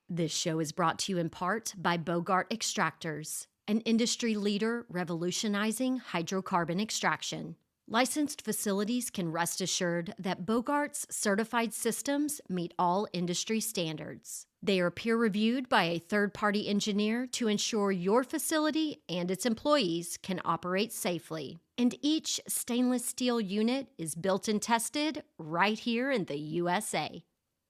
This show is brought to you in part by Bogart Extractors, an industry leader revolutionizing hydrocarbon extraction. Licensed facilities can rest assured that Bogart's certified systems meet all industry standards. They are peer-reviewed by a third-party engineer to ensure your facility and its employees can operate safely. And each stainless steel unit is built and tested right here in the USA.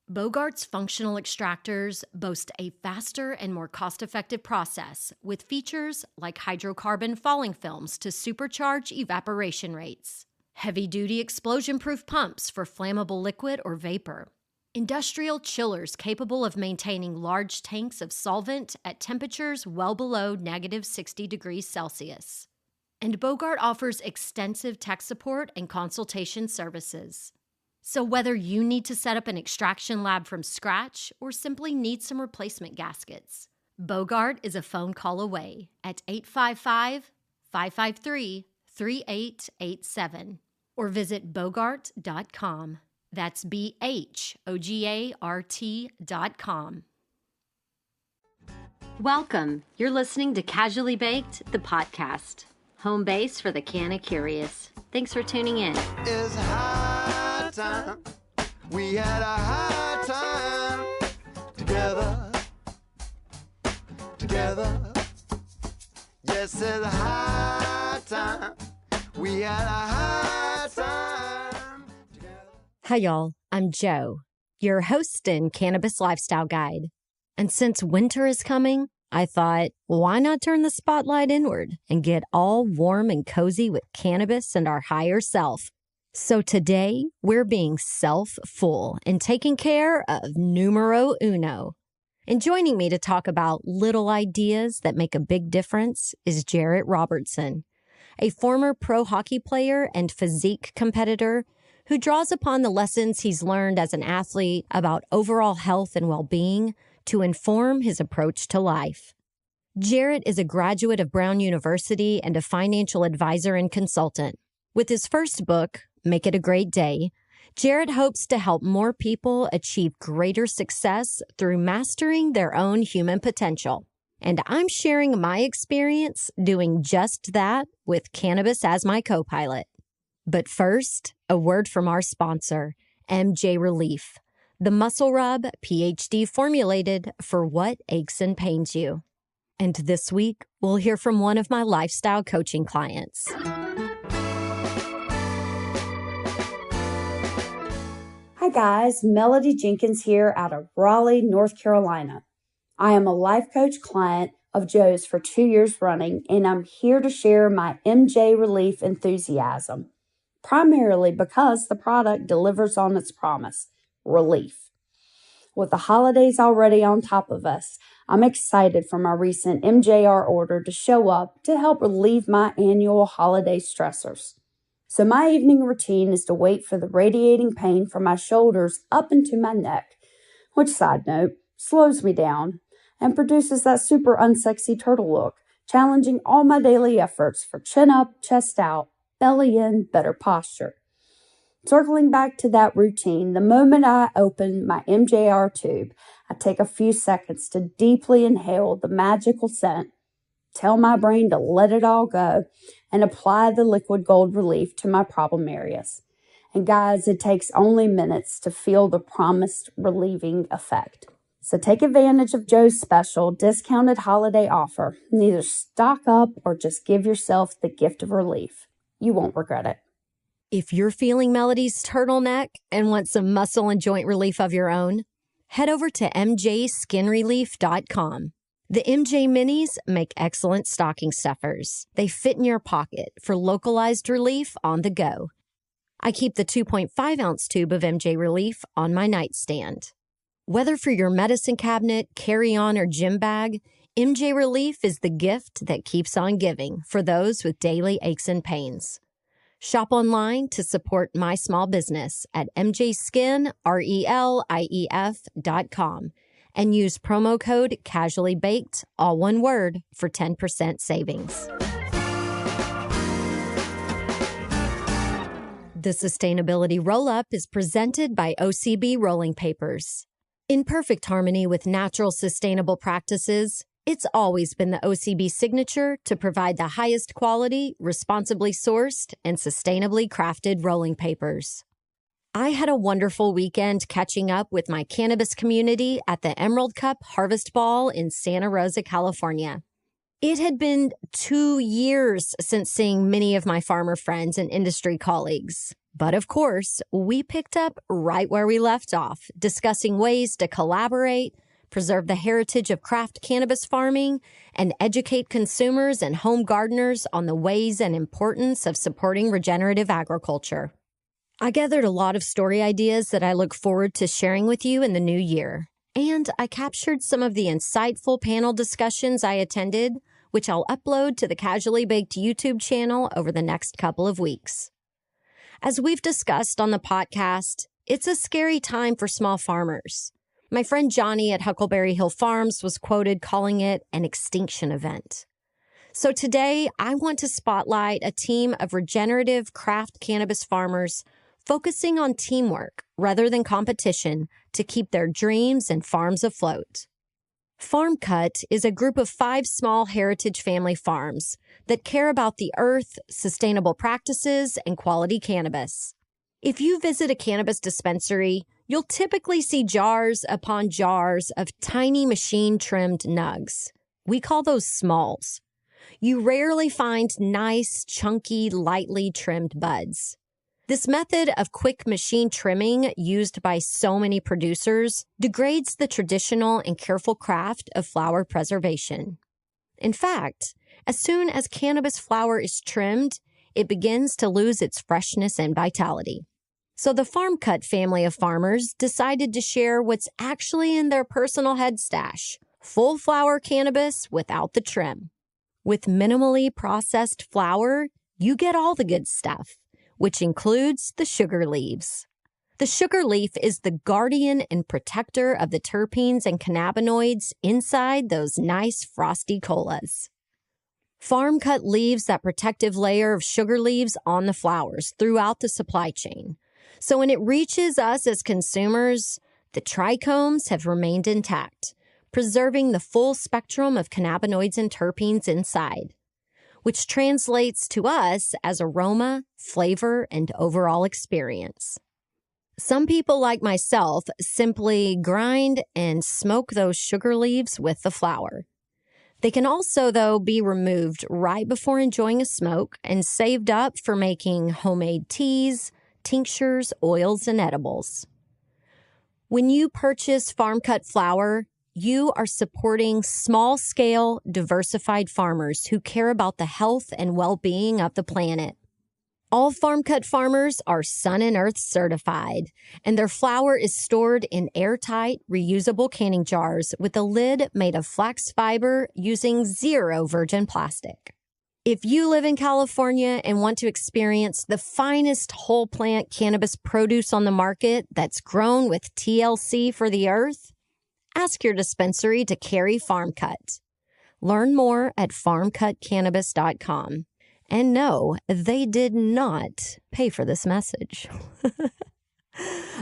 Bogart's functional extractors boast a faster and more cost-effective process with features like hydrocarbon falling films to supercharge evaporation rates, heavy-duty explosion-proof pumps for flammable liquid or vapor, industrial chillers capable of maintaining large tanks of solvent at temperatures well below negative 60 degrees Celsius. And Bogart offers extensive tech support and consultation services. So whether you need to set up an extraction lab from scratch or simply need some replacement gaskets, Bogart is a phone call away at 855-553-3887 or visit bogart.com. That's BHOGART.com. Welcome. You're listening to Casually Baked, the podcast, home base for the canna curious. Thanks for tuning in. It's high time. We had a high time together. Yes, it's high time. We had a high time together. Hi, y'all. I'm Jo, your host and cannabis lifestyle guide. And since winter is coming, I thought, why not turn the spotlight inward and get all warm and cozy with cannabis and our higher self? So today, we're being self-full and taking care of numero uno. And joining me to talk about little ideas that make a big difference is Jarrett Robertson, a former pro hockey player and physique competitor who draws upon the lessons he's learned as an athlete about overall health and well-being to inform his approach to life. Jarrett is a graduate of Brown University and a financial advisor and consultant. With his first book, Make It a Great Day, Jarrett hopes to help more people achieve greater success through mastering their own human potential. And I'm sharing my experience doing just that with cannabis as my co-pilot. But first, a word from our sponsor, MJ Relief, the muscle rub PhD formulated for what aches and pains you. And this week, we'll hear from one of my lifestyle coaching clients. Hi guys, Melody Jenkins here out of Raleigh, North Carolina. I am a life coach client of Joe's for 2 years running, and I'm here to share my MJ Relief enthusiasm, primarily because the product delivers on its promise, relief. With the holidays already on top of us, I'm excited for my recent MJR order to show up to help relieve my annual holiday stressors. So my evening routine is to wait for the radiating pain from my shoulders up into my neck, which, side note, slows me down and produces that super unsexy turtle look, challenging all my daily efforts for chin up, chest out, belly in, better posture. Circling back to that routine, the moment I open my MJR tube, I take a few seconds to deeply inhale the magical scent, tell my brain to let it all go, and apply the liquid gold relief to my problem areas. And guys, it takes only minutes to feel the promised relieving effect. So take advantage of Joe's special discounted holiday offer. And either stock up or just give yourself the gift of relief. You won't regret it. If you're feeling Melody's turtleneck and want some muscle and joint relief of your own, head over to mjskinrelief.com. The MJ Minis make excellent stocking stuffers. They fit in your pocket for localized relief on the go. I keep the 2.5-ounce tube of MJ Relief on my nightstand. Whether for your medicine cabinet, carry-on, or gym bag, MJ Relief is the gift that keeps on giving for those with daily aches and pains. Shop online to support my small business at mjskinrelief.com. and use promo code CASUALLYBAKED, all one word, for 10% savings. The Sustainability Roll-Up is presented by Ocb Rolling Papers. In perfect harmony with natural, sustainable practices, it's always been the OCB signature to provide the highest quality, responsibly sourced, and sustainably crafted rolling papers. I had a wonderful weekend catching up with my cannabis community at the Emerald Cup Harvest Ball in Santa Rosa, California. It had been 2 years since seeing many of my farmer friends and industry colleagues. But of course, we picked up right where we left off, discussing ways to collaborate, preserve the heritage of craft cannabis farming, and educate consumers and home gardeners on the ways and importance of supporting regenerative agriculture. I gathered a lot of story ideas that I look forward to sharing with you in the new year, and I captured some of the insightful panel discussions I attended, which I'll upload to the Casually Baked YouTube channel over the next couple of weeks. As we've discussed on the podcast, it's a scary time for small farmers. My friend Johnny at Huckleberry Hill Farms was quoted calling it an extinction event. So today, I want to spotlight a team of regenerative craft cannabis farmers focusing on teamwork rather than competition to keep their dreams and farms afloat. Farm Cut is a group of 5 small heritage family farms that care about the earth, sustainable practices, and quality cannabis. If you visit a cannabis dispensary, you'll typically see jars upon jars of tiny machine-trimmed nugs. We call those smalls. You rarely find nice, chunky, lightly trimmed buds. This method of quick machine trimming used by so many producers degrades the traditional and careful craft of flower preservation. In fact, as soon as cannabis flower is trimmed, it begins to lose its freshness and vitality. So the Farm Cut family of farmers decided to share what's actually in their personal head stash, full flower cannabis without the trim. With minimally processed flower, you get all the good stuff, which includes the sugar leaves. The sugar leaf is the guardian and protector of the terpenes and cannabinoids inside those nice frosty colas. Farm Cut leaves that protective layer of sugar leaves on the flowers throughout the supply chain. So when it reaches us as consumers, the trichomes have remained intact, preserving the full spectrum of cannabinoids and terpenes inside, which translates to us as aroma, flavor, and overall experience. Some people like myself simply grind and smoke those sugar leaves with the flower. They can also, though, be removed right before enjoying a smoke and saved up for making homemade teas, tinctures, oils, and edibles. When you purchase Farm Cut flower, you are supporting small-scale, diversified farmers who care about the health and well-being of the planet. All Farm Cut farmers are Sun and Earth certified, and their flower is stored in airtight, reusable canning jars with a lid made of flax fiber using 0 virgin plastic. If you live in California and want to experience the finest whole plant cannabis produce on the market that's grown with TLC for the earth, ask your dispensary to carry Farm Cut. Learn more at farmcutcannabis.com. And no, they did not pay for this message.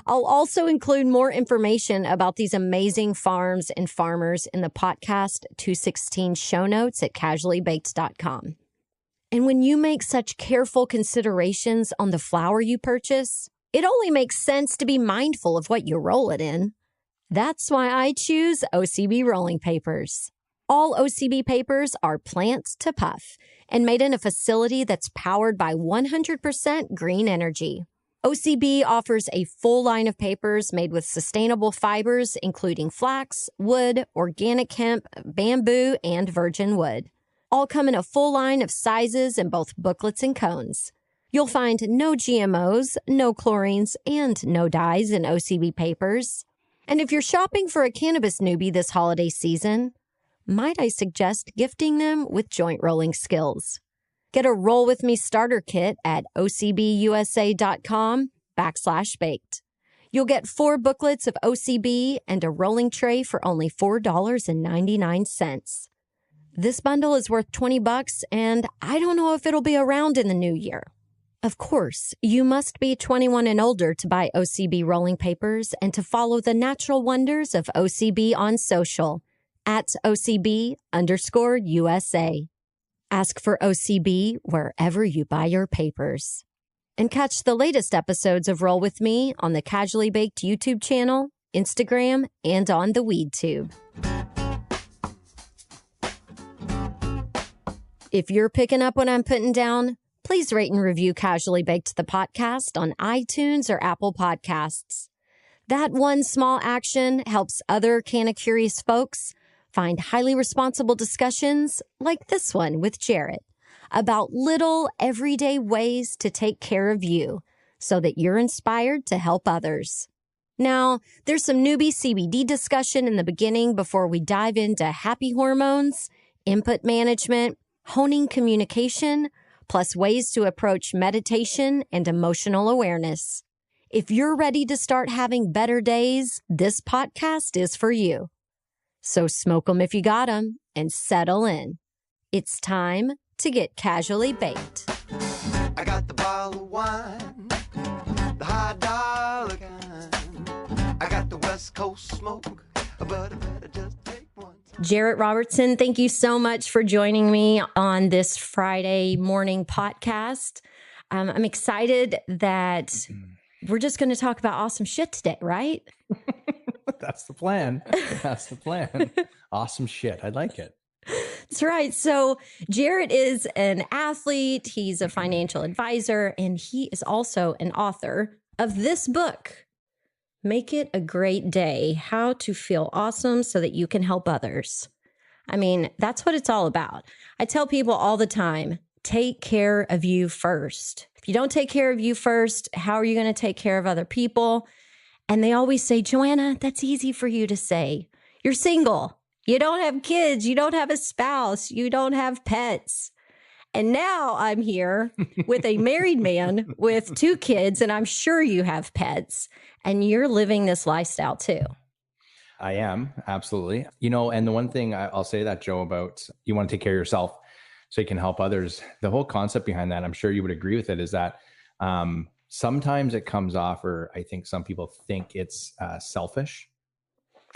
I'll also include more information about these amazing farms and farmers in the Potcast 216 show notes at casuallybaked.com. And when you make such careful considerations on the flower you purchase, it only makes sense to be mindful of what you roll it in. That's why I choose OCB Rolling Papers. All OCB papers are plant to puff and made in a facility that's powered by 100% green energy. OCB offers a full line of papers made with sustainable fibers, including flax, wood, organic hemp, bamboo, and virgin wood. All come in a full line of sizes in both booklets and cones. You'll find no GMOs, no chlorines, and no dyes in OCB papers. And if you're shopping for a cannabis newbie this holiday season, might I suggest gifting them with joint rolling skills? Get a Roll With Me starter kit at ocbusa.com/baked. You'll get 4 booklets of OCB and a rolling tray for only $4.99. This bundle is worth $20, and I don't know if it'll be around in the new year. Of course, you must be 21 and older to buy OCB Rolling Papers and to follow the natural wonders of OCB on social at OCB_USA. Ask for OCB wherever you buy your papers. And catch the latest episodes of Roll With Me on the Casually Baked YouTube channel, Instagram, and on the WeedTube. If you're picking up what I'm putting down, please rate and review Casually Baked the podcast on iTunes or Apple Podcasts. That one small action helps other Canna Curious folks find highly responsible discussions like this one with Jarrett about little everyday ways to take care of you so that you're inspired to help others. Now, there's some newbie CBD discussion in the beginning before we dive into happy hormones, input management, honing communication, plus ways to approach meditation and emotional awareness. If you're ready to start having better days, this podcast is for you. So smoke 'em if you got 'em and settle in. It's time to get casually baked. I got the bottle of wine, the high dollar kind. I got the West Coast smoke, but I better just take one. Jarrett Robertson, thank you so much for joining me on this Friday morning podcast. I'm excited that we're just going to talk about awesome shit today, right? That's the plan. That's the plan. Awesome shit. I like it. That's right. So Jarrett is an athlete. He's a financial advisor, and he is also an author of this book, Make It a Great Day, How to Feel Awesome so that you can help others. I mean, that's what it's all about. I tell people all the time, take care of you first. If you don't take care of you first, how are you going to take care of other people? And they always say, Joanna, that's easy for you to say. You're single. You don't have kids. You don't have a spouse. You don't have pets. And now I'm here with a married man with 2 kids, and I'm sure you have pets, and you're living this lifestyle too. I am. Absolutely. And the one thing I'll say that, Joe, about you want to take care of yourself so you can help others. The whole concept behind that, I'm sure you would agree with it, is that sometimes it comes off, or I think some people think it's selfish.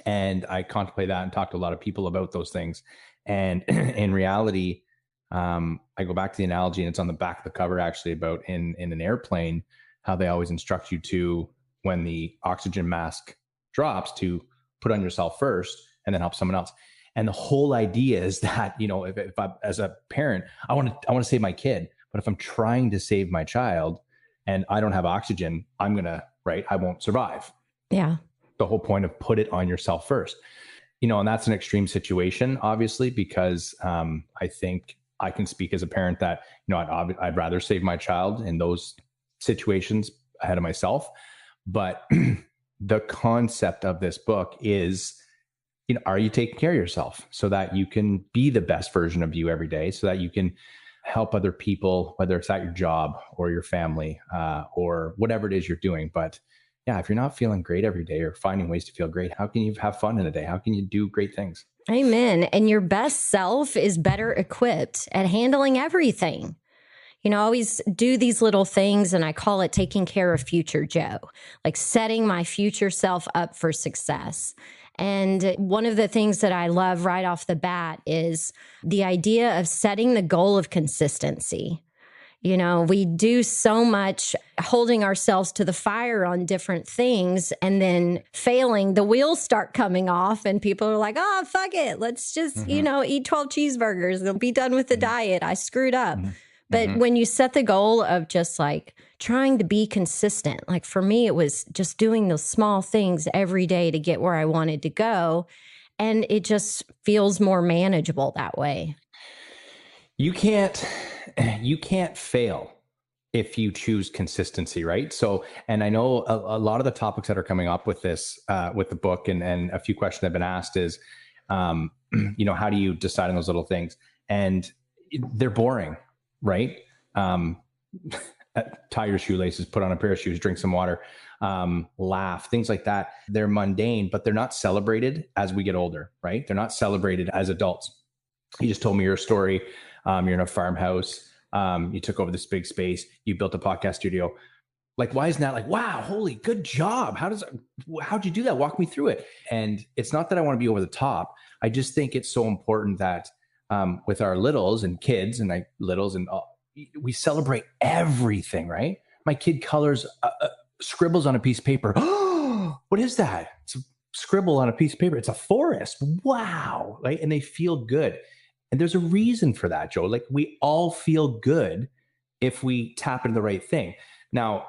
And I contemplate that and talk to a lot of people about those things. And in reality, I go back to the analogy, and it's on the back of the cover actually, about in an airplane, how they always instruct you to, when the oxygen mask drops, to put on yourself first and then help someone else. And the whole idea is that, if I, as a parent, I want to save my kid, but if I'm trying to save my child and I don't have oxygen, I won't survive. Yeah. The whole point of put it on yourself first, and that's an extreme situation, obviously, because I think I can speak as a parent that, I'd rather save my child in those situations ahead of myself. But the concept of this book is, are you taking care of yourself so that you can be the best version of you every day, so that you can help other people, whether it's at your job or your family or whatever it is you're doing. But yeah, if you're not feeling great every day or finding ways to feel great, how can you have fun in a day? How can you do great things? Amen. And your best self is better equipped at handling everything. I always do these little things, and I call it taking care of future Joe, like setting my future self up for success. And one of the things that I love right off the bat is the idea of setting the goal of consistency. We do so much holding ourselves to the fire on different things, and then failing, the wheels start coming off, and people are like, oh, fuck it. Let's just, eat 12 cheeseburgers and be done with the diet. I screwed up. But when you set the goal of just like trying to be consistent, like for me, it was just doing those small things every day to get where I wanted to go. And it just feels more manageable that way. You can't fail if you choose consistency, right? So, and I know a lot of the topics that are coming up with this, with the book, and a few questions that have been asked is, how do you decide on those little things? And they're boring, right? Tie your shoelaces, put on a pair of shoes, drink some water, laugh, things like that. They're mundane, but they're not celebrated as we get older, right? They're not celebrated as adults. You just told me your story. You're in a farmhouse. You took over this big space. You built a podcast studio. Like, why isn't that like, wow, holy, good job. How'd you do that? Walk me through it. And it's not that I want to be over the top. I just think it's so important that with our littles and kids and we celebrate everything, right? My kid colors, scribbles on a piece of paper. What is that? It's a scribble on a piece of paper. It's a forest. Wow. Right. And they feel good. And there's a reason for that, Joe. Like, we all feel good if we tap into the right thing. Now,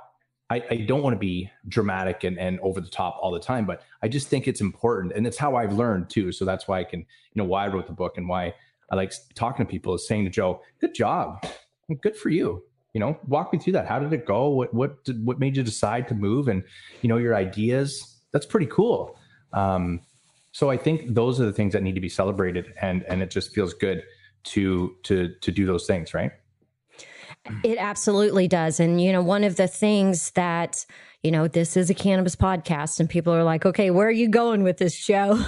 I don't want to be dramatic and over the top all the time, but I just think it's important. And it's how I've learned too. So that's why I can, why I wrote the book and why I like talking to people, is saying to Joe, good job. Good for you. Walk me through that. How did it go? What made you decide to move? And, your ideas, that's pretty cool. So I think those are the things that need to be celebrated, and it just feels good to do those things, right? It absolutely does. And, one of the things that, this is a cannabis podcast and people are like, okay, where are you going with this show?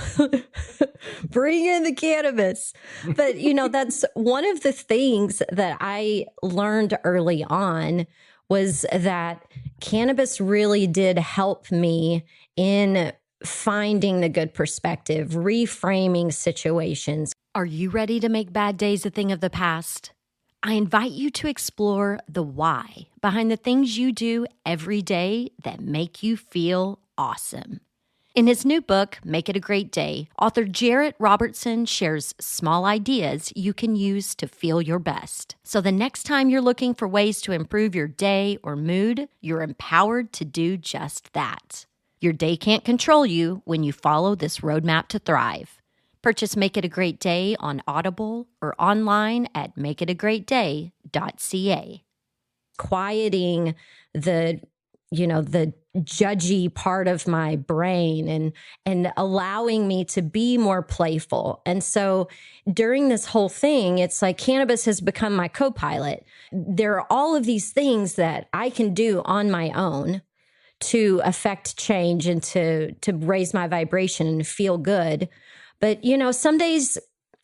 Bring in the cannabis. But, that's one of the things that I learned early on, was that cannabis really did help me in finding the good perspective, reframing situations. Are you ready to make bad days a thing of the past? I invite you to explore the why behind the things you do every day that make you feel awesome. In his new book, Make It a Great Day, author Jarrett Robertson shares small ideas you can use to feel your best. So the next time you're looking for ways to improve your day or mood, you're empowered to do just that. Your day can't control you when you follow this roadmap to thrive. Purchase Make It a Great Day on Audible or online at makeitagreatday.ca. Quieting the judgy part of my brain and allowing me to be more playful. And so during this whole thing, it's like cannabis has become my co-pilot. There are all of these things that I can do on my own to affect change and to raise my vibration and feel good. But, some days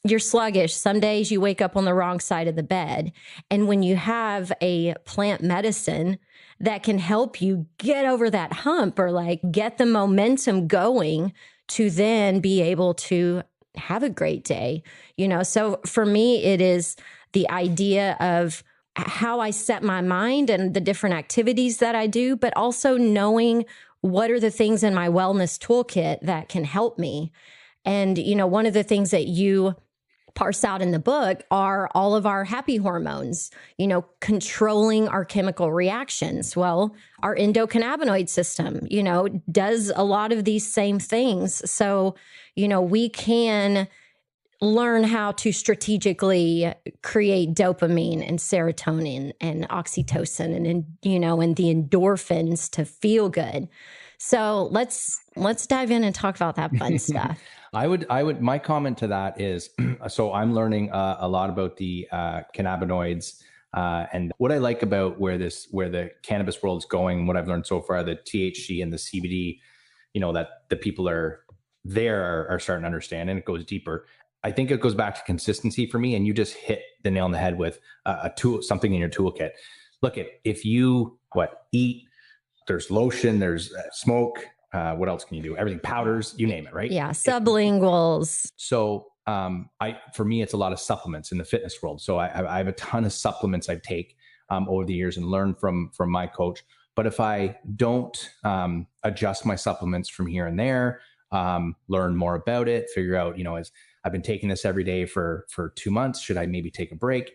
you're sluggish. Some days you wake up on the wrong side of the bed. And when you have a plant medicine that can help you get over that hump or like get the momentum going to then be able to have a great day, so for me, it is the idea of how I set my mind and the different activities that I do, but also knowing what are the things in my wellness toolkit that can help me. And, one of the things that you parse out in the book are all of our happy hormones, controlling our chemical reactions. Well, our endocannabinoid system, does a lot of these same things. So, we can learn how to strategically create dopamine and serotonin and oxytocin and the endorphins to feel good. So let's dive in and talk about that fun stuff. My comment to that is, so I'm learning a lot about the cannabinoids, and what I like about where the cannabis world is going, what I've learned so far, the THC and the CBD, that the people are starting to understand, and it goes deeper. I think it goes back to consistency for me, and you just hit the nail on the head with a tool, something in your toolkit. Look, if you eat, there's lotion, there's smoke. What else can you do? Everything, powders, you name it, right? Yeah, sublinguals. So for me, it's a lot of supplements in the fitness world. So I have a ton of supplements I take over the years and learn from my coach. But if I don't adjust my supplements from here and there, learn more about it, figure out, as I've been taking this every day for 2 months, should I maybe take a break?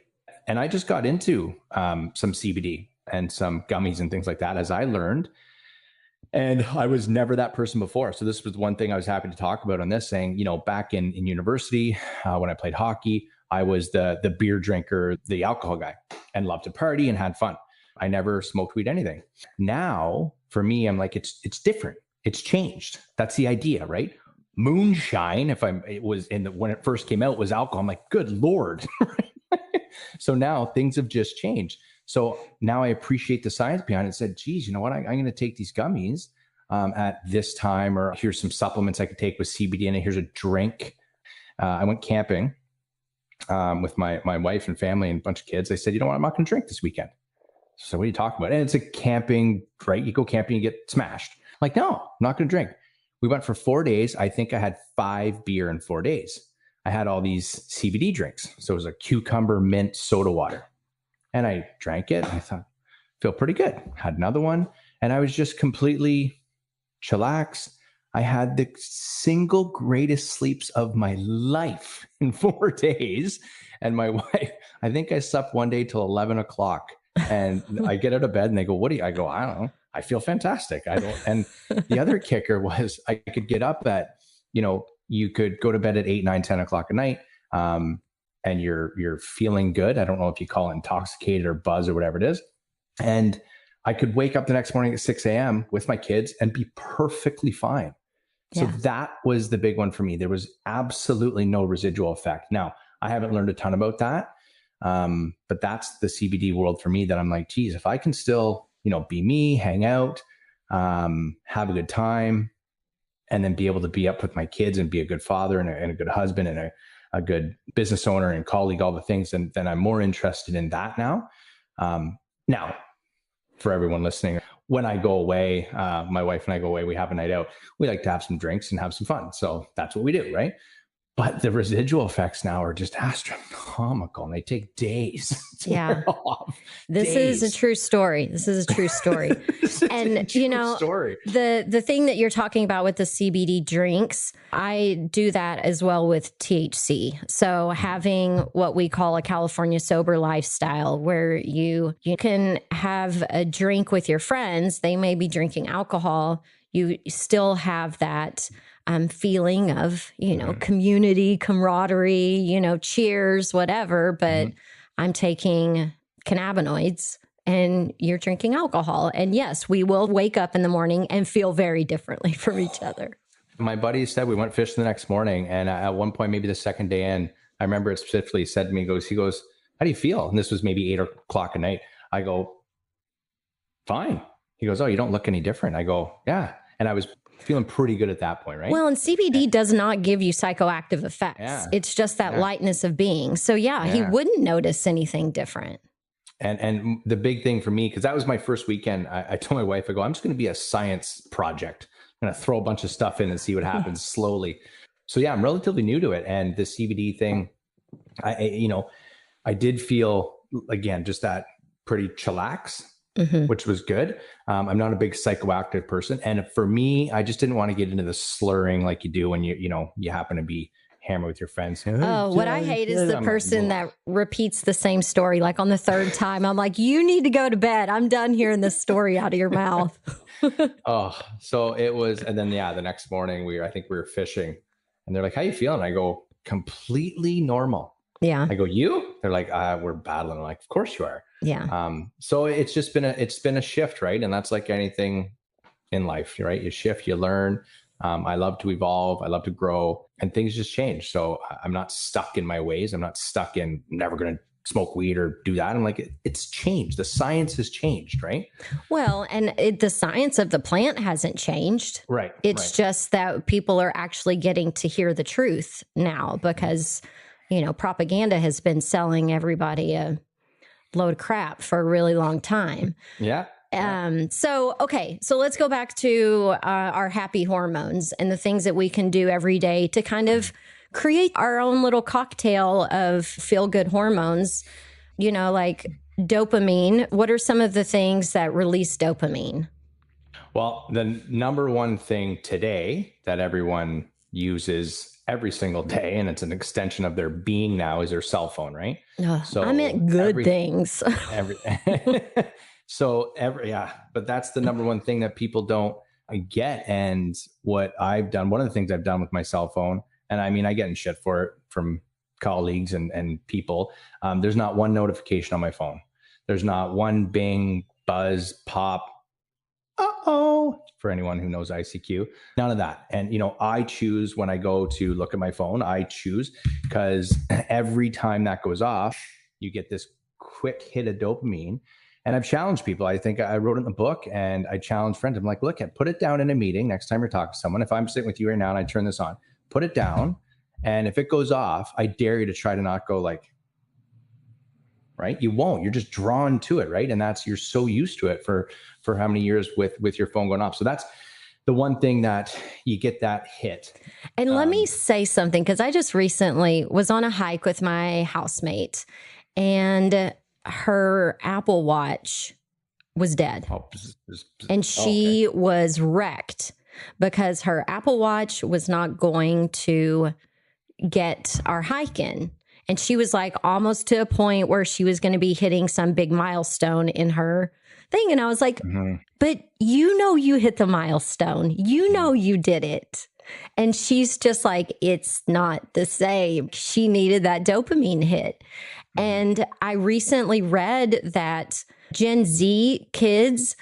And I just got into some CBD and some gummies and things like that as I learned. And I was never that person before. So this was one thing I was happy to talk about on this, saying, back in university, when I played hockey, I was the beer drinker, the alcohol guy, and loved to party and had fun. I never smoked weed, anything. Now, for me, I'm like, it's different. It's changed. That's the idea, right? Moonshine, when it first came out, was alcohol. I'm like, good Lord. So now things have just changed. So now I appreciate the science behind it and said, geez, you know what? I'm going to take these gummies at this time, or here's some supplements I could take with CBD in it. Here's a drink. I went camping with my wife and family and a bunch of kids. I said, you know what? I'm not going to drink this weekend. So what are you talking about? And it's a camping, right? You go camping, you get smashed. I'm like, no, I'm not going to drink. We went for 4 days. I think I had 5 beer in 4 days. I had all these CBD drinks. So it was a cucumber mint soda water. And I drank it. And I thought, feel pretty good. Had another one. And I was just completely chillax. I had the single greatest sleeps of my life in 4 days. And my wife, I think I slept one day till 11 o'clock. And I get out of bed and they go, what do you, I go, I don't know. I feel fantastic. I don't. And the other kicker was I could get up at, you could go to bed at 8, 9, 10 o'clock at night. And you're feeling good. I don't know if you call it intoxicated or buzz or whatever it is. And I could wake up the next morning at 6 a.m. with my kids and be perfectly fine. So that was the big one for me. There was absolutely no residual effect. Now, I haven't learned a ton about that. But that's the CBD world for me that I'm like, geez, if I can still, be me, hang out, have a good time, and then be able to be up with my kids and be a good father and a good husband and a good business owner and colleague, all the things, then I'm more interested in that now. Now, for everyone listening, when I go away, my wife and I go away, we have a night out. We like to have some drinks and have some fun. So that's what we do, right? But the residual effects now are just astronomical and they take days to wear off. This is a true story. And story. The thing that you're talking about with the CBD drinks, I do that as well with THC. So having what we call a California sober lifestyle where you can have a drink with your friends. They may be drinking alcohol. You still have that feeling of, community, camaraderie, cheers, whatever. But I'm taking cannabinoids and you're drinking alcohol. And yes, we will wake up in the morning and feel very differently from each other. My buddy said we went fishing the next morning. And at one point, maybe the second day in, I remember it specifically said to me, he goes, how do you feel? And this was maybe 8 o'clock at night. I go, fine. He goes, oh, you don't look any different. I go, yeah. And I was feeling pretty good at that point, right? Well, and CBD does not give you psychoactive effects. Yeah. It's just that lightness of being. So he wouldn't notice anything different. And the big thing for me, because that was my first weekend, I told my wife, I go, I'm just going to be a science project. I'm going to throw a bunch of stuff in and see what happens slowly. So I'm relatively new to it. And the CBD thing, I did feel, again, just that pretty chillax. Which was good. I'm not a big psychoactive person. And for me, I just didn't want to get into the slurring like you do when you happen to be hammered with your friends. Oh, what I hate is the person that repeats the same story. Like on the third time, I'm like, you need to go to bed. I'm done hearing this story out of your mouth. So it was. And then, the next morning I think we were fishing and they're like, how you feeling? I go, completely normal. Yeah. I go, you? They're like, we're battling. I'm like, of course you are. Yeah. So it's just been a shift, right? And that's like anything in life, right? You shift, you learn. I love to evolve. I love to grow, and things just change. So I'm not stuck in my ways. I'm not stuck in never going to smoke weed or do that. I'm like, it's changed. The science has changed, right? Well, and the science of the plant hasn't changed. Right. It's just that people are actually getting to hear the truth now because, propaganda has been selling everybody a load of crap for a really long time. Yeah. So let's go back to our happy hormones and the things that we can do every day to kind of create our own little cocktail of feel-good hormones, like dopamine. What are some of the things that release dopamine? Well, the number one thing today that everyone uses every single day, and it's an extension of their being now, is their cell phone, right? So I meant good things. But that's the number one thing that people don't get. And what I've done, one of the things I've done with my cell phone, and I mean, I get in shit for it from colleagues and people. There's not one notification on my phone. There's not one bing, buzz, pop, for anyone who knows ICQ, none of that. And, I choose when I go to look at my phone, I choose because every time that goes off, you get this quick hit of dopamine. And I've challenged people. I think I wrote it in the book and I challenged friends. I'm like, look, put it down in a meeting next time you're talking to someone. If I'm sitting with you right now and I turn this on, put it down And if it goes off, I dare you to try to not go like, right? You won't. You're just drawn to it, right? And you're so used to it for how many years with your phone going off. So that's the one thing that you get that hit. And let me say something, because I just recently was on a hike with my housemate, and her Apple Watch was dead. And she was wrecked because her Apple Watch was not going to get our hike in. And she was like almost to a point where she was going to be hitting some big milestone in her thing. And I was like, but you hit the milestone. You did it. And she's just like, it's not the same. She needed that dopamine hit. And I recently read that Gen Z kids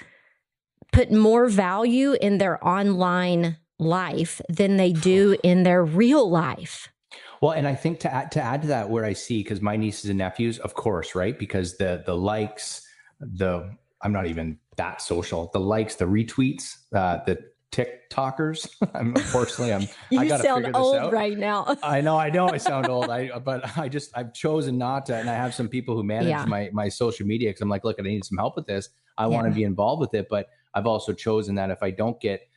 put more value in their online life than they do in their real life. Well, and I think to add to that, where I see, because my nieces and nephews, of course, right? Because the likes, I'm not even that social, the likes, the retweets, the TikTokers. You sound old right now. I know I sound old. But I've chosen not to, and I have some people who manage my social media, because I'm like, look, I need some help with this. I want to be involved with it, but I've also chosen that if I don't get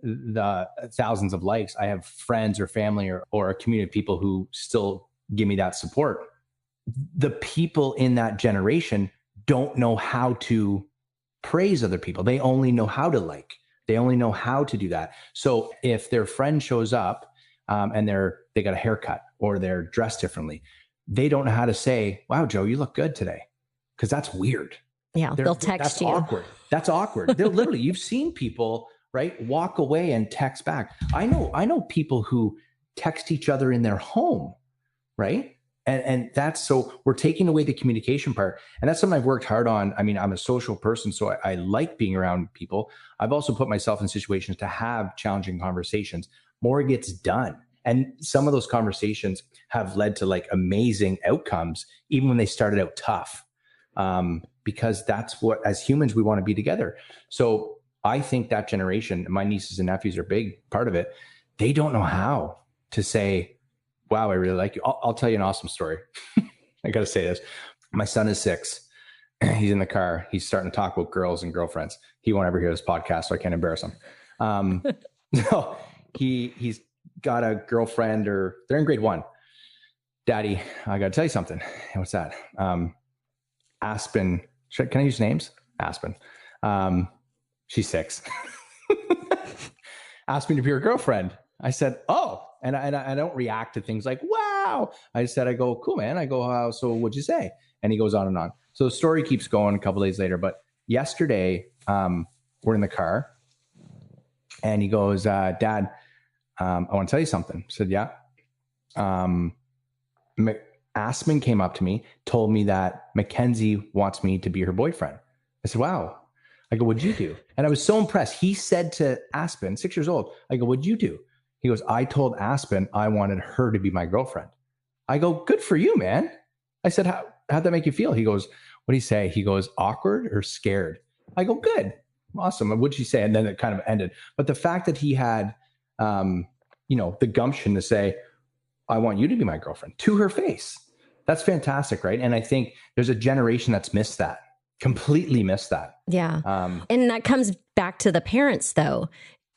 the thousands of likes, I have friends or family or a community of people who still give me that support. The people in that generation don't know how to praise other people. They only know how to like. They only know how to do that. So if their friend shows up and they got a haircut or they're dressed differently, they don't know how to say, wow, Joe, you look good today. Because that's weird. Yeah, they'll text you. That's awkward. They're literally, you've seen people, right, walk away and text back. I know people who text each other in their home, right? And that's, so we're taking away the communication part. And that's something I've worked hard on. I mean, I'm a social person, so I like being around people. I've also put myself in situations to have challenging conversations. More gets done. And some of those conversations have led to like amazing outcomes, even when they started out tough. Because that's what, as humans, we want to be together. So I think that generation, my nieces and nephews are a big part of it. They don't know how to say, wow, I really like you. I'll tell you an awesome story. I got to say this. My son is 6. He's in the car. He's starting to talk about girls and girlfriends. He won't ever hear this podcast, so I can't embarrass him. No, he's got a girlfriend, or they're in grade 1. Daddy, I got to tell you something. What's that? Aspen. Can I use names? Aspen. She's 6. Asked me to be her girlfriend. I said, oh. And I don't react to things like, wow. I go, cool, man. I go, so what'd you say? And he goes on and on. So the story keeps going a couple days later. But yesterday, we're in the car. And he goes, Dad, I want to tell you something. I said, yeah. Aspen came up to me, told me that Mackenzie wants me to be her boyfriend. I said, wow. I go, what'd you do? And I was so impressed. He said to Aspen, 6 years old, I go, what'd you do? He goes, I told Aspen I wanted her to be my girlfriend. I go, good for you, man. I said, how'd that make you feel? He goes, what'd he say? He goes, awkward or scared? I go, good. Awesome. What'd she say? And then it kind of ended. But the fact that he had, the gumption to say, I want you to be my girlfriend, to her face. That's fantastic, right? And I think there's a generation that's missed that, completely missed that. Yeah. And that comes back to the parents, though.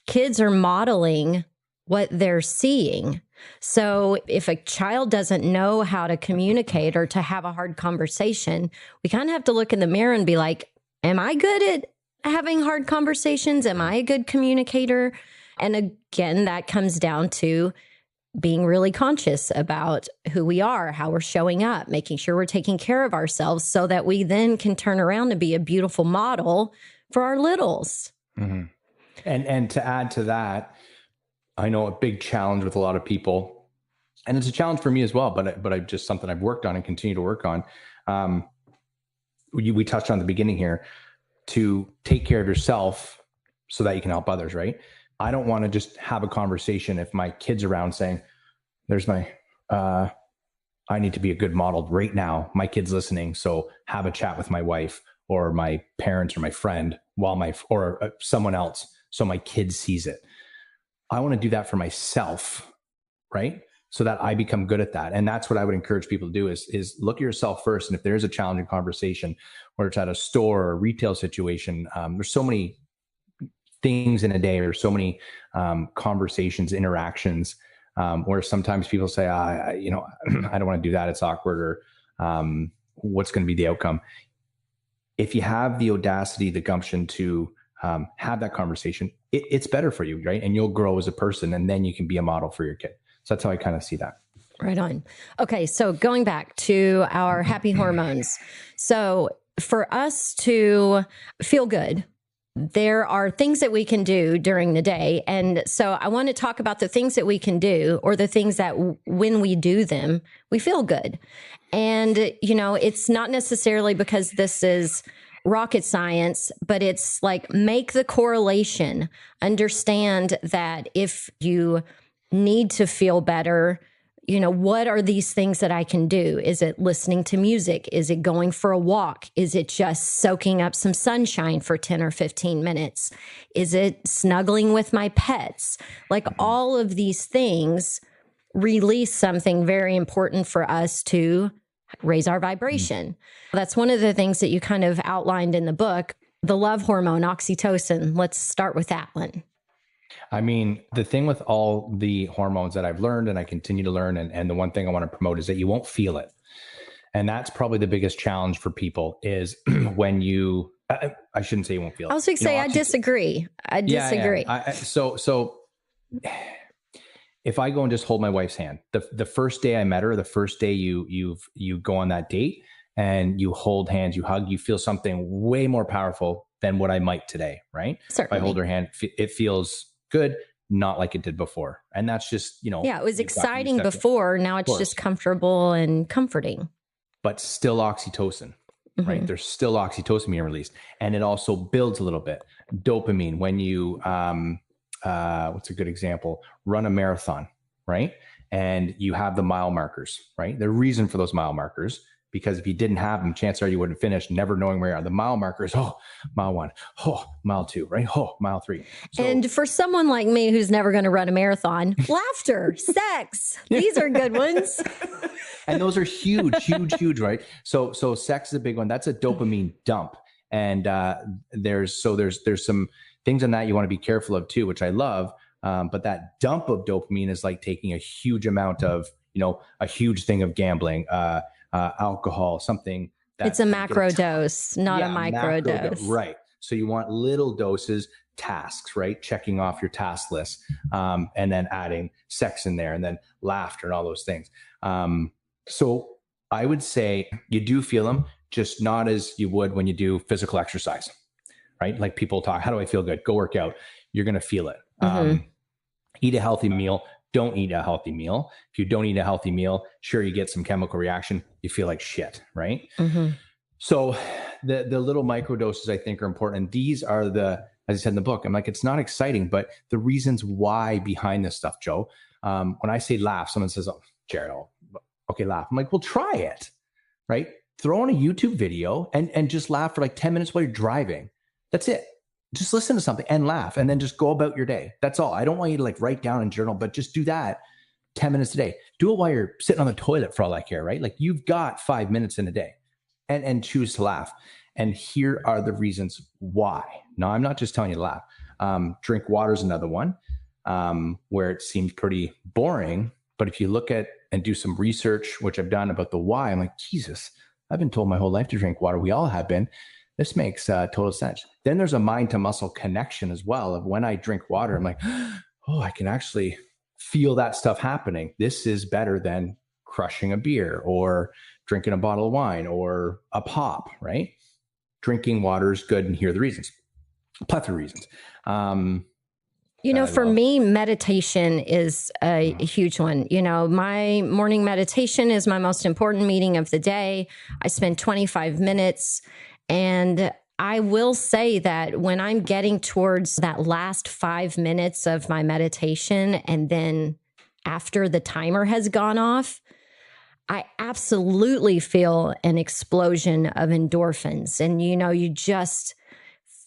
Kids are modeling what they're seeing. So if a child doesn't know how to communicate or to have a hard conversation, we kind of have to look in the mirror and be like, am I good at having hard conversations? Am I a good communicator? And again, that comes down to being really conscious about who we are, how we're showing up, making sure we're taking care of ourselves so that we then can turn around and be a beautiful model for our littles. Mm-hmm. And to add to that, I know a big challenge with a lot of people, and it's a challenge for me as well, but I just something I've worked on and continue to work on. We touched on at the beginning here, to take care of yourself so that you can help others, right? I don't want to just have a conversation if my kid's around saying, there's my, I need to be a good model right now. My kid's listening. So have a chat with my wife or my parents or my friend or someone else. So my kid sees it. I want to do that for myself, right? so that I become good at that. And that's what I would encourage people to do is look at yourself first. And if there's a challenging conversation, whether it's at a store or a retail situation, there's so many things in a day, or so many conversations, interactions, where sometimes people say, I don't want to do that. It's awkward, or what's going to be the outcome. If you have the audacity, the gumption to have that conversation, it's better for you, right? And you'll grow as a person, and then you can be a model for your kid. So that's how I kind of see that. Right on. Okay. So going back to our happy hormones. So for us to feel good, there are things that we can do during the day. And so I want to talk about the things that we can do, or the things that when we do them, we feel good. And, it's not necessarily because this is rocket science, but it's like, make the correlation, understand that if you need to feel better, what are these things that I can do? Is it listening to music? Is it going for a walk? Is it just soaking up some sunshine for 10 or 15 minutes? Is it snuggling with my pets? Like, all of these things release something very important for us to raise our vibration. That's one of the things that you kind of outlined in the book, the love hormone, oxytocin. Let's start with that one. I mean, the thing with all the hormones that I've learned and I continue to learn, and the one thing I want to promote is that you won't feel it. And that's probably the biggest challenge for people is when you, I shouldn't say you won't feel it. I was going to say, I disagree. I disagree. Yeah. So if I go and just hold my wife's hand, the first day I met her, the first day you go on that date and you hold hands, you hug, you feel something way more powerful than what I might today, right? Certainly. If I hold her hand, it feels good, not like it did before. And that's just, yeah, it was exciting before. Now it's just comfortable and comforting. But still oxytocin, right? There's still oxytocin being released. And it also builds a little bit. Dopamine, when you, what's a good example? Run a marathon, right? And you have the mile markers, right? The reason for those mile markers, because if you didn't have them, chances are you wouldn't finish, never knowing where you are. The mile markers, mile 1, mile 2, right? Mile 3. So, and for someone like me who's never going to run a marathon, laughter, sex, these are good ones. And those are huge, right? So sex is a big one. That's a dopamine dump. And there's some things on that you want to be careful of too, which I love. But that dump of dopamine is like taking a huge amount of, a huge thing of gambling, alcohol, something. It's a macro dose, not a micro dose. Right. So you want little doses, tasks, right? Checking off your task list, and then adding sex in there, and then laughter and all those things. So I would say you do feel them, just not as you would when you do physical exercise, right? Like people talk, how do I feel good? Go work out. You're going to feel it. Eat a healthy meal. Don't eat a healthy meal. If you don't eat a healthy meal, sure, you get some chemical reaction. You feel like shit, right? So the little micro doses I think are important. And these are as I said in the book, I'm like, it's not exciting, but the reasons why behind this stuff, Joe, when I say laugh, someone says, oh, Jarrett, okay, laugh. I'm like, well, try it, right? Throw on a YouTube video and just laugh for like 10 minutes while you're driving. That's it. Just listen to something and laugh, and then just go about your day. That's all. I don't want you to like write down and journal, but just do that 10 minutes a day. Do it while you're sitting on the toilet for all I care, right? Like you've got 5 minutes in a day, and choose to laugh. And here are the reasons why. Now, I'm not just telling you to laugh. Drink water is another one, where it seems pretty boring. But if you look at and do some research, which I've done about the why, I'm like, Jesus, I've been told my whole life to drink water. We all have been. This makes total sense. Then there's a mind to muscle connection as well. Of when I drink water, I'm like, oh, I can actually feel that stuff happening. This is better than crushing a beer or drinking a bottle of wine or a pop, right? Drinking water is good, and here are the reasons. A plethora of reasons. For me, meditation is a huge one. My morning meditation is my most important meeting of the day. I spend 25 minutes. And I will say that when I'm getting towards that last 5 minutes of my meditation, and then after the timer has gone off, I absolutely feel an explosion of endorphins. And, you just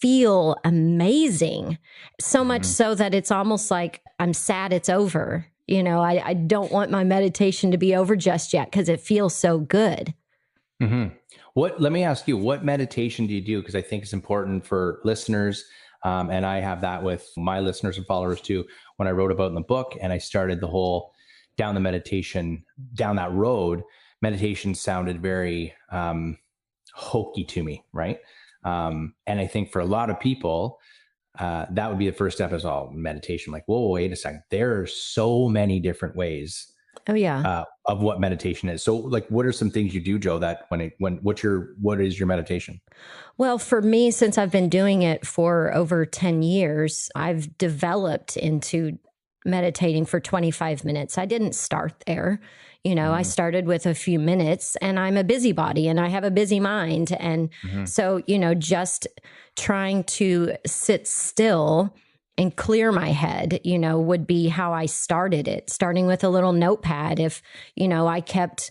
feel amazing. So much so that it's almost like I'm sad it's over. I don't want my meditation to be over just yet because it feels so good. Mm-hmm. Let me ask you, what meditation do you do? Because I think it's important for listeners. And I have that with my listeners and followers too. When I wrote about in the book and I started the whole down that road, meditation sounded very hokey to me. Right. And I think for a lot of people, that would be the first step is all meditation. Like, whoa, wait a second. There are so many different ways. Oh yeah. Of what meditation is. So like, what are some things you do, Joe, that what is your meditation? Well, for me, since I've been doing it for over 10 years, I've developed into meditating for 25 minutes. I didn't start there. I started with a few minutes, and I'm a busybody and I have a busy mind. And so, just trying to sit still and clear my head, would be how I started it, starting with a little notepad. If, I kept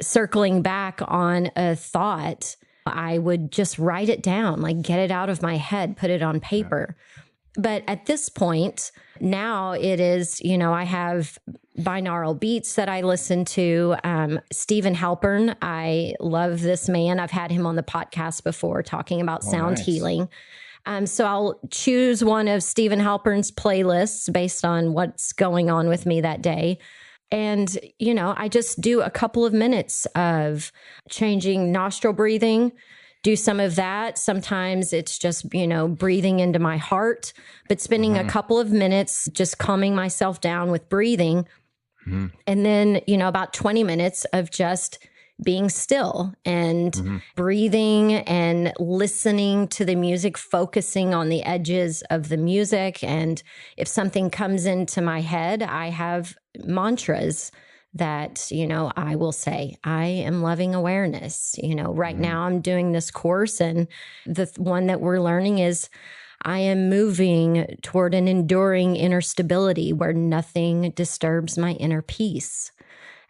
circling back on a thought, I would just write it down, like get it out of my head, put it on paper. But at this point, now it is, I have binaural beats that I listen to. Stephen Halpern, I love this man. I've had him on the podcast before talking about sound healing. So I'll choose one of Stephen Halpern's playlists based on what's going on with me that day. And, I just do a couple of minutes of changing nostril breathing, do some of that. Sometimes it's just, breathing into my heart, but spending a couple of minutes just calming myself down with breathing. And then, about 20 minutes of just being still and breathing and listening to the music, focusing on the edges of the music. And if something comes into my head, I have mantras that, I will say, I am loving awareness. Right now I'm doing this course, and the one that we're learning is I am moving toward an enduring inner stability where nothing disturbs my inner peace.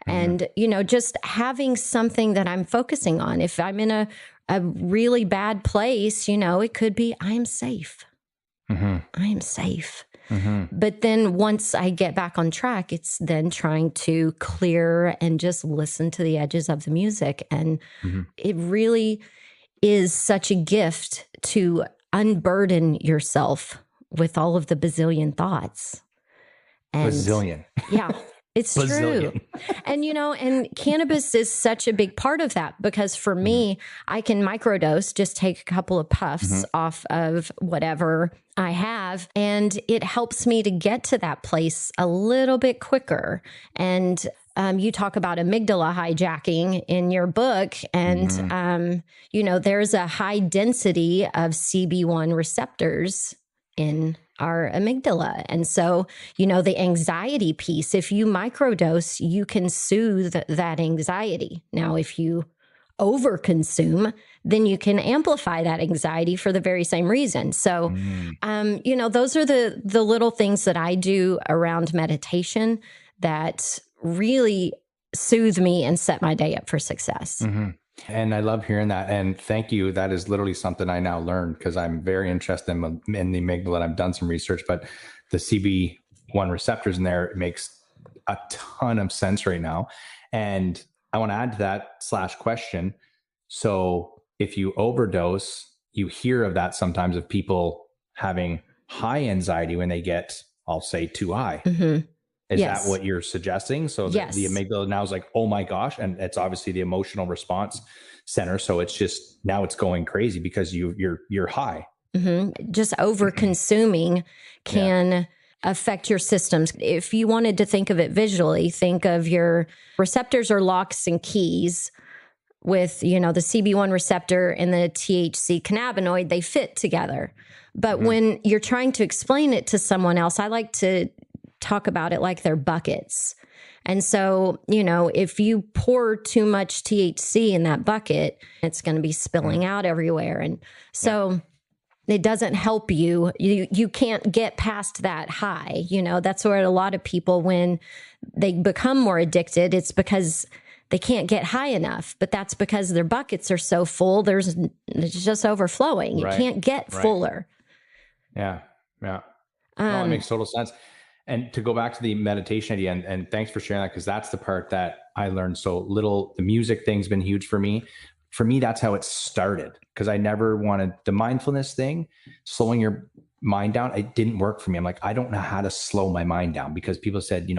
And, just having something that I'm focusing on. If I'm in a really bad place, it could be, I am safe. I am safe. But then once I get back on track, it's then trying to clear and just listen to the edges of the music. And it really is such a gift to unburden yourself with all of the bazillion thoughts. And bazillion. Yeah. It's true. And, and cannabis is such a big part of that, because for me, I can microdose, just take a couple of puffs off of whatever I have, and it helps me to get to that place a little bit quicker. And you talk about amygdala hijacking in your book, and, there's a high density of CB1 receptors in our amygdala. And so, the anxiety piece, if you microdose, you can soothe that anxiety. Now, if you overconsume, then you can amplify that anxiety for the very same reason. So, those are the little things that I do around meditation that really soothe me and set my day up for success. And I love hearing that. And thank you. That is literally something I now learned, because I'm very interested in the amygdala. I've done some research, but the CB1 receptors in there, it makes a ton of sense right now. And I want to add to that question. So if you overdose, you hear of that sometimes, of people having high anxiety when they get, I'll say, too high. Is that what you're suggesting? So the amygdala now is like, oh my gosh. And it's obviously the emotional response center. So it's just, now it's going crazy because you're high. Just over consuming can affect your systems. If you wanted to think of it visually, think of your receptors or locks and keys with, the CB1 receptor and the THC cannabinoid, they fit together. But when you're trying to explain it to someone else, I like to talk about it like they're buckets. And so, if you pour too much THC in that bucket, it's going to be spilling out everywhere. And so it doesn't help you. You can't get past that high. That's where a lot of people, when they become more addicted, it's because they can't get high enough. But that's because their buckets are so full, it's just overflowing. You can't get fuller. Yeah. No, it makes total sense. And to go back to the meditation idea, and thanks for sharing that, because that's the part that I learned so little. The music thing's been huge for me. For me, that's how it started, because I never wanted the mindfulness thing, slowing your mind down. It didn't work for me. I'm like, I don't know how to slow my mind down, because people said,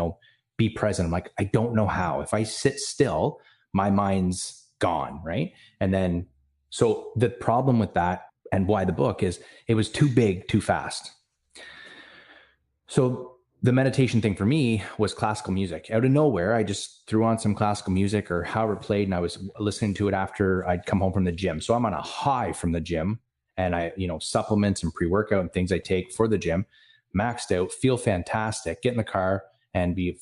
be present. I'm like, I don't know how. If I sit still, my mind's gone. Right. And then, so the problem with that, and why the book, is it was too big, too fast. So the meditation thing for me was classical music. Out of nowhere, I just threw on some classical music or however it played, and I was listening to it after I'd come home from the gym. So I'm on a high from the gym, and I, supplements and pre-workout and things I take for the gym, maxed out, feel fantastic, get in the car and be,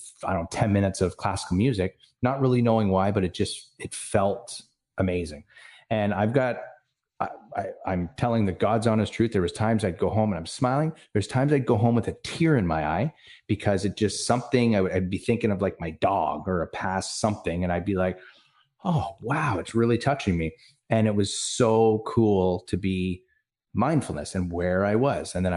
10 minutes of classical music, not really knowing why, but it felt amazing. And I'm telling the God's honest truth. There was times I'd go home and I'm smiling. There's times I'd go home with a tear in my eye, because it just something I'd be thinking of, like my dog or a past something. And I'd be like, oh, wow, it's really touching me. And it was so cool to be mindfulness and where I was. And then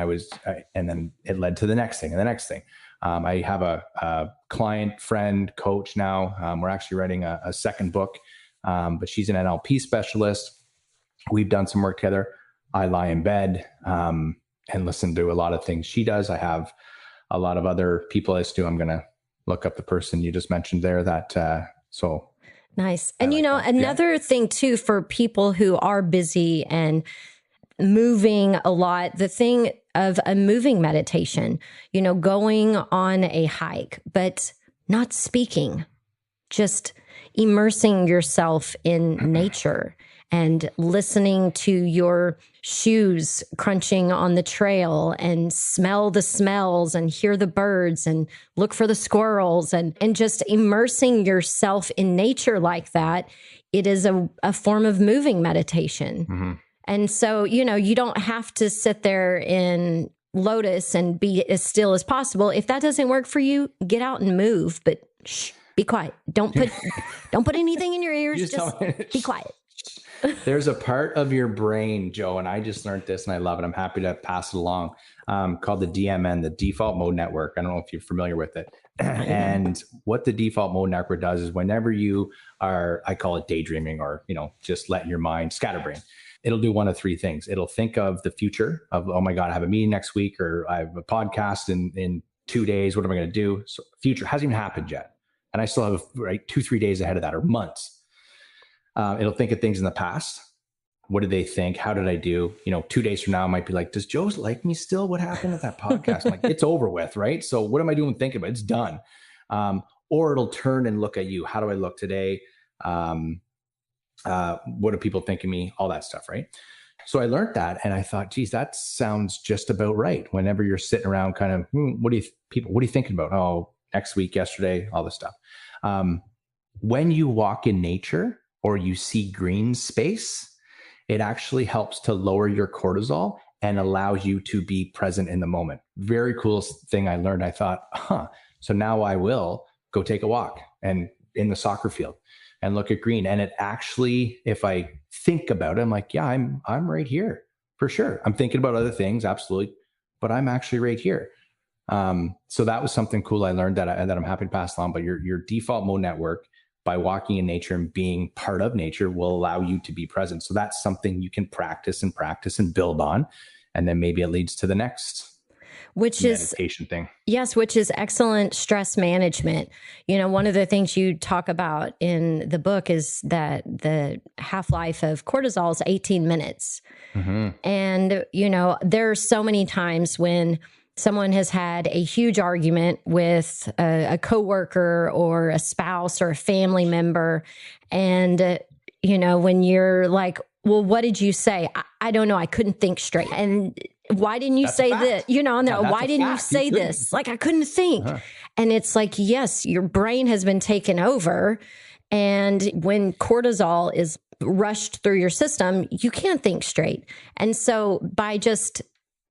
and then it led to the next thing and the next thing. I have a client, friend, coach now. We're actually writing a second book, but she's an NLP specialist. We've done some work together. I lie in bed and listen to a lot of things she does. I have a lot of other people I do. I'm going to look up the person you just mentioned there. So nice. And another thing too, for people who are busy and moving a lot, the thing of a moving meditation, going on a hike, but not speaking, just immersing yourself in nature and listening to your shoes crunching on the trail and smell the smells and hear the birds and look for the squirrels and just immersing yourself in nature like that. It is a form of moving meditation. Mm-hmm. And so, you don't have to sit there in lotus and be as still as possible. If that doesn't work for you, get out and move, but be quiet. Don't put anything in your ears. Just be quiet. There's a part of your brain, Joe, and I just learned this and I love it. I'm happy to pass it along, called the DMN, the default mode network. I don't know if you're familiar with it. And what the default mode network does is whenever you are, I call it daydreaming, or, just letting your mind scatterbrain, it'll do one of three things. It'll think of the future of, oh my God, I have a meeting next week, or I have a podcast in 2 days. What am I going to do? So future hasn't even happened yet. And I still have 2-3 days ahead of that, or months. It'll think of things in the past. What did they think? How did I do? 2 days from now, I might be like, does Joe like me still? What happened at that podcast? I'm like, it's over with, right? So what am I doing thinking about? It's done. Or it'll turn and look at you. How do I look today? What do people think of me? All that stuff, right? So I learned that, and I thought, geez, that sounds just about right. Whenever you're sitting around kind of, what are you thinking about? Oh, next week, yesterday, all this stuff. When you walk in nature, or you see green space, it actually helps to lower your cortisol and allows you to be present in the moment. Very cool thing I learned. I thought, so now I will go take a walk and in the soccer field and look at green. And it actually, if I think about it, I'm like, yeah, I'm right here for sure. I'm thinking about other things, absolutely, but I'm actually right here. So that was something cool I learned that I'm happy to pass along. But your default mode network, by walking in nature and being part of nature, will allow you to be present. So that's something you can practice and build on. And then maybe it leads to the next meditation thing. Yes, which is excellent stress management. One of the things you talk about in the book is that the half-life of cortisol is 18 minutes. Mm-hmm. And, there are so many times when someone has had a huge argument with a coworker or a spouse or a family member. And, when you're like, well, what did you say? I don't know. I couldn't think straight. And why didn't you say this? Why didn't you say this? Like, I couldn't think. Uh-huh. And it's like, yes, your brain has been taken over. And when cortisol is rushed through your system, you can't think straight. And so by just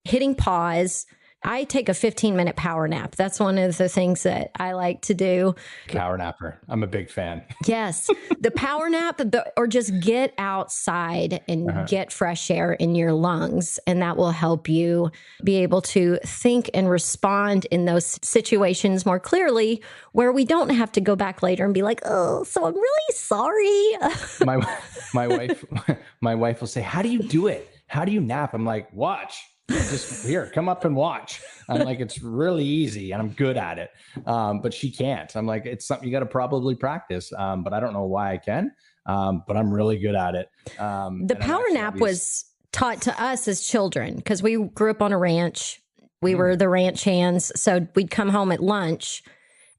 hitting pause, I take a 15-minute power nap. That's one of the things that I like to do. Power napper. I'm a big fan. Yes. The power nap, or just get outside and get fresh air in your lungs. And that will help you be able to think and respond in those situations more clearly, where we don't have to go back later and be like, oh, so I'm really sorry. My wife will say, how do you do it? How do you nap? I'm like, watch. Just here, come up and watch. I'm like, it's really easy and I'm good at it. But she can't. I'm like, it's something you got to probably practice. But I don't know why I can. But I'm really good at it. The power nap was taught to us as children because we grew up on a ranch. We were the ranch hands. So we'd come home at lunch,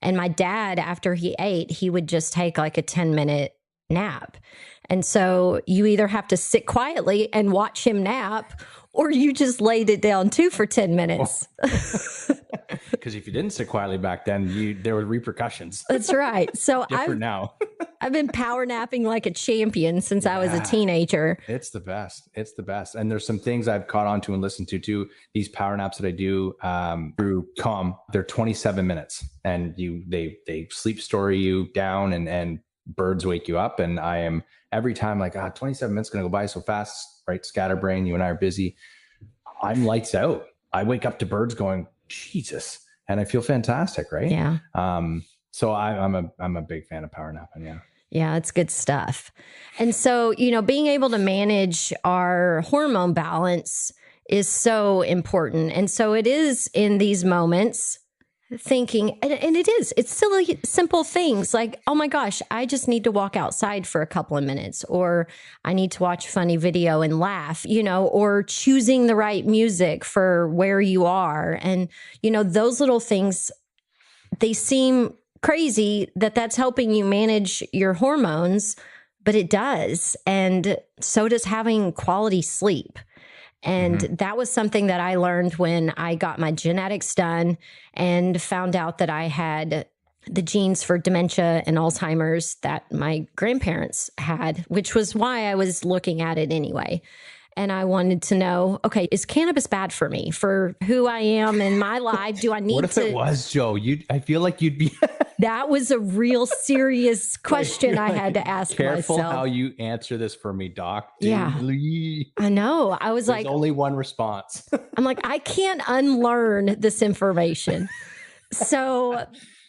and my dad, after he ate, he would just take like a 10-minute nap. And so you either have to sit quietly and watch him nap, or you just laid it down too for 10 minutes. Because if you didn't sit quietly back then, there were repercussions. That's right. So I've been power napping like a champion since I was a teenager. It's the best. It's the best. And there's some things I've caught on to and listened to too. These power naps that I do through Calm, they're 27 minutes, and they sleep story you down, and birds wake you up. And I am every time like, 27 minutes going to go by so fast, right? Scatterbrain, you and I are busy. I'm lights out. I wake up to birds going, Jesus. And I feel fantastic. Right. Yeah. So I'm a big fan of power napping. Yeah. Yeah, it's good stuff. And so, being able to manage our hormone balance is so important. And so it is in these moments thinking, and it's silly, simple things like, oh my gosh, I just need to walk outside for a couple of minutes, or I need to watch a funny video and laugh, or choosing the right music for where you are. And, those little things, they seem crazy that's helping you manage your hormones, but it does. And so does having quality sleep. And that was something that I learned when I got my genetics done and found out that I had the genes for dementia and Alzheimer's that my grandparents had, which was why I was looking at it anyway. And I wanted to know, okay, is cannabis bad for me, for who I am in my life? Do I need to? What if it was, Joe? I feel like you'd be. That was a real serious question I had to ask myself. Careful how you answer this for me, Doc. Yeah. I know. I was There's only one response. I'm like, I can't unlearn this information. So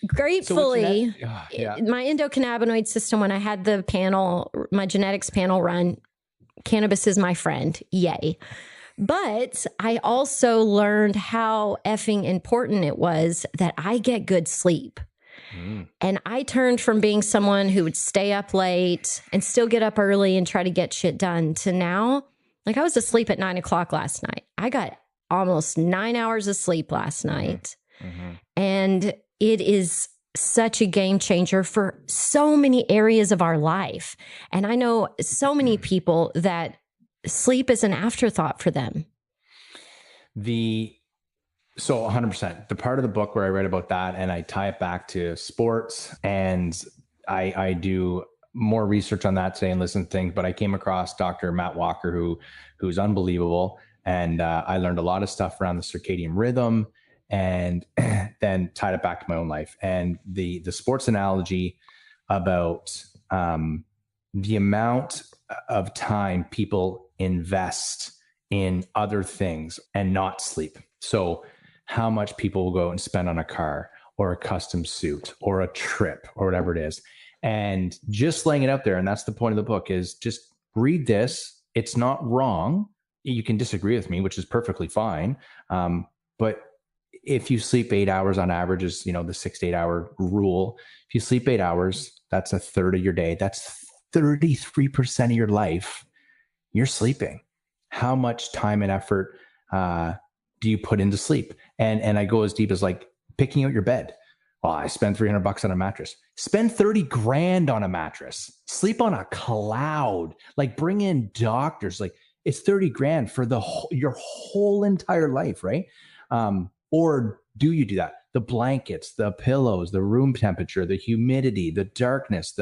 gratefully, my endocannabinoid system, when I had the panel, my genetics panel run, cannabis is my friend. Yay. But I also learned how effing important it was that I get good sleep. And I turned from being someone who would stay up late and still get up early and try to get shit done to now, like I was asleep at 9 o'clock last night. I got almost 9 hours of sleep last night. And it is such a game changer for so many areas of our life. And I know so many people that sleep is an afterthought for them. So 100%. The part of the book where I read about that and I tie it back to sports, and I do more research on that today and listen to things, but I came across Dr. Matt Walker, who's unbelievable. And I learned a lot of stuff around the circadian rhythm, and then tied it back to my own life. And the sports analogy about the amount of time people invest in other things and not sleep. So how much people will go and spend on a car or a custom suit or a trip or whatever it is. And just laying it out there. And that's the point of the book, is just read this. It's not wrong. You can disagree with me, which is perfectly fine. But if you sleep 8 hours on average, is, the 6 to 8 hour rule. If you sleep 8 hours, that's a third of your day. That's 33% of your life. You're sleeping. How much time and effort do you put into sleep? And I go as deep as like picking out your bed. Well, I spend $300 on a mattress. Spend 30 grand on a mattress. Sleep on a cloud. Like, bring in doctors. Like, it's 30 grand for your whole entire life, right? Or do you do that? The blankets, the pillows, the room temperature, the humidity, the darkness,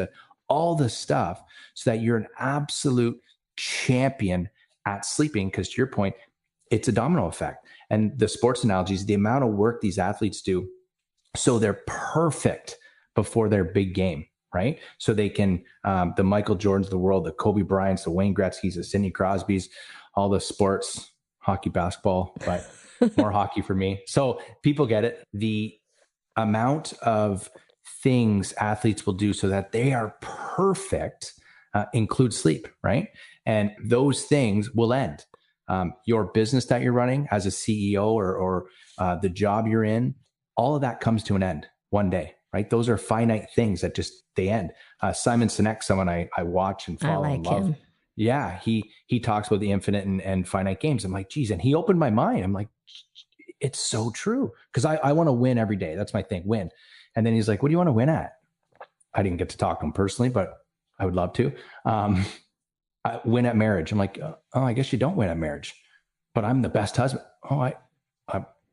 all the stuff, so that you're an absolute champion at sleeping. Because to your point, it's a domino effect. And the sports analogies, the amount of work these athletes do, so they're perfect before their big game, right? So they can, the Michael Jordans of the world, the Kobe Bryants, the Wayne Gretzky's, the Sidney Crosby's, all the sports, hockey, basketball, but more hockey for me. So people get it. The amount of things athletes will do so that they are perfect includes sleep, right? And those things will end. Your business that you're running as a CEO or the job you're in, all of that comes to an end one day, right? Those are finite things that just, they end. Simon Sinek, someone I watch and follow and love. Him. Yeah, he talks about the infinite and finite games. I'm like, geez, and he opened my mind. I'm like, it's so true. Because I want to win every day. That's my thing, win. And then he's like, what do you want to win at? I didn't get to talk to him personally, but I would love to. I win at marriage. I'm like, oh, I guess you don't win at marriage, but I'm the best husband. Oh,